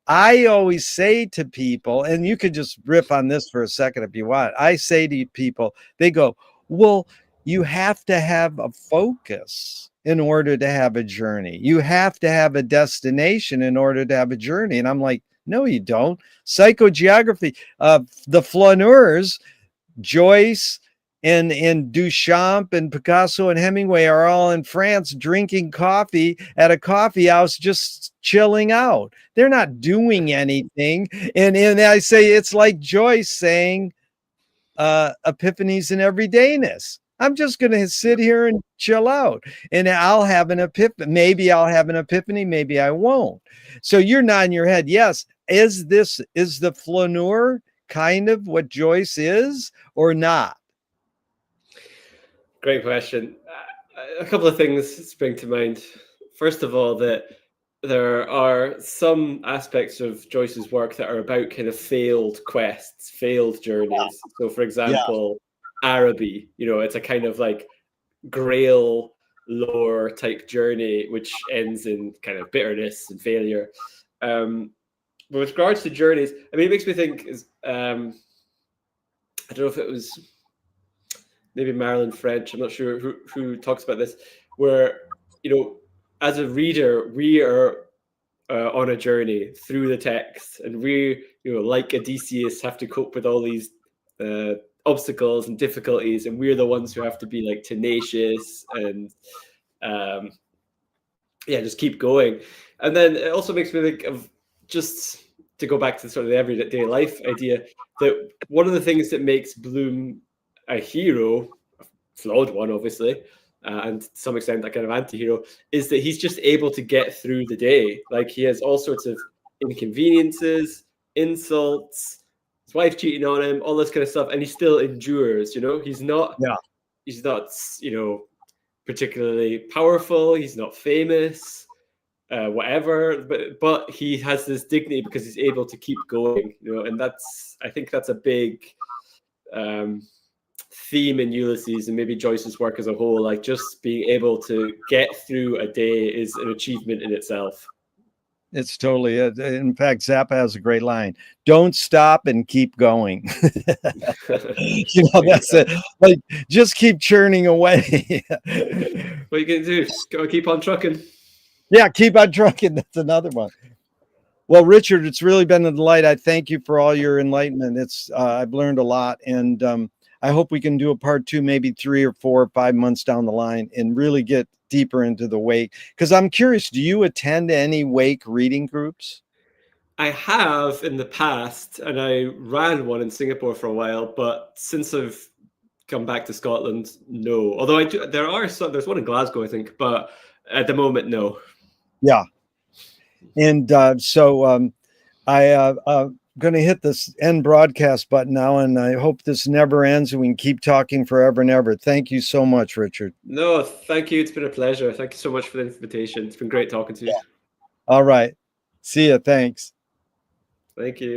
I always say to people, and you could just riff on this for a second if you want. I say to people, they go, well, you have to have a focus in order to have a journey. You have to have a destination in order to have a journey. And I'm like, no, you don't. Psychogeography, the flaneurs, Joyce and Duchamp and Picasso and Hemingway are all in France drinking coffee at a coffee house, just chilling out. They're not doing anything. And I say it's like Joyce saying epiphanies and everydayness. I'm just going to sit here and chill out and I'll have an epiphany. Maybe I'll have an epiphany. Maybe I won't. So you're nodding your head. Yes. Is the flaneur kind of what Joyce is or not? Great question. A couple of things spring to mind. First of all, that there are some aspects of Joyce's work that are about kind of failed quests, failed journeys. So, for example, Araby, it's a kind of like Grail lore type journey, which ends in kind of bitterness and failure. But with regards to journeys, I mean, it makes me think I don't know if it was maybe Marilyn French, I'm not sure who talks about this, where, as a reader, we are on a journey through the text, and we, like Odysseus, have to cope with all these obstacles and difficulties, and we're the ones who have to be like tenacious and just keep going. And then it also makes me think of, just to go back to sort of the everyday life idea, that one of the things that makes Bloom a hero, a flawed one, obviously, and to some extent a kind of anti-hero, is that he's just able to get through the day. Like, he has all sorts of inconveniences, insults, his wife cheating on him, all this kind of stuff, and he still endures. He's not particularly powerful, he's not famous, whatever, but he has this dignity because he's able to keep going, and I think that's a big theme in Ulysses and maybe Joyce's work as a whole. Like, just being able to get through a day is an achievement in itself. It's totally it. In fact, Zappa has a great line: "Don't stop and keep going." That's it. Like, just keep churning away. What you can do? Gotta keep on trucking. Yeah, keep on trucking. That's another one. Well, Richard, it's really been a delight. I thank you for all your enlightenment. I've learned a lot, and I hope we can do a part 2, maybe 3 or 4 or 5 months down the line, and really get deeper into the wake. Because I'm curious, do you attend any wake reading groups? I have in the past, and I ran one in Singapore for a while, but since I've come back to Scotland, no. Although there's one in Glasgow, I think, but at the moment, no. Yeah. And so I going to hit this end broadcast button now, and I hope this never ends and we can keep talking forever and ever. Thank you so much, Richard. No, thank you. It's been a pleasure. Thank you so much for the invitation. It's been great talking to you. All right. See ya. Thanks. Thank you.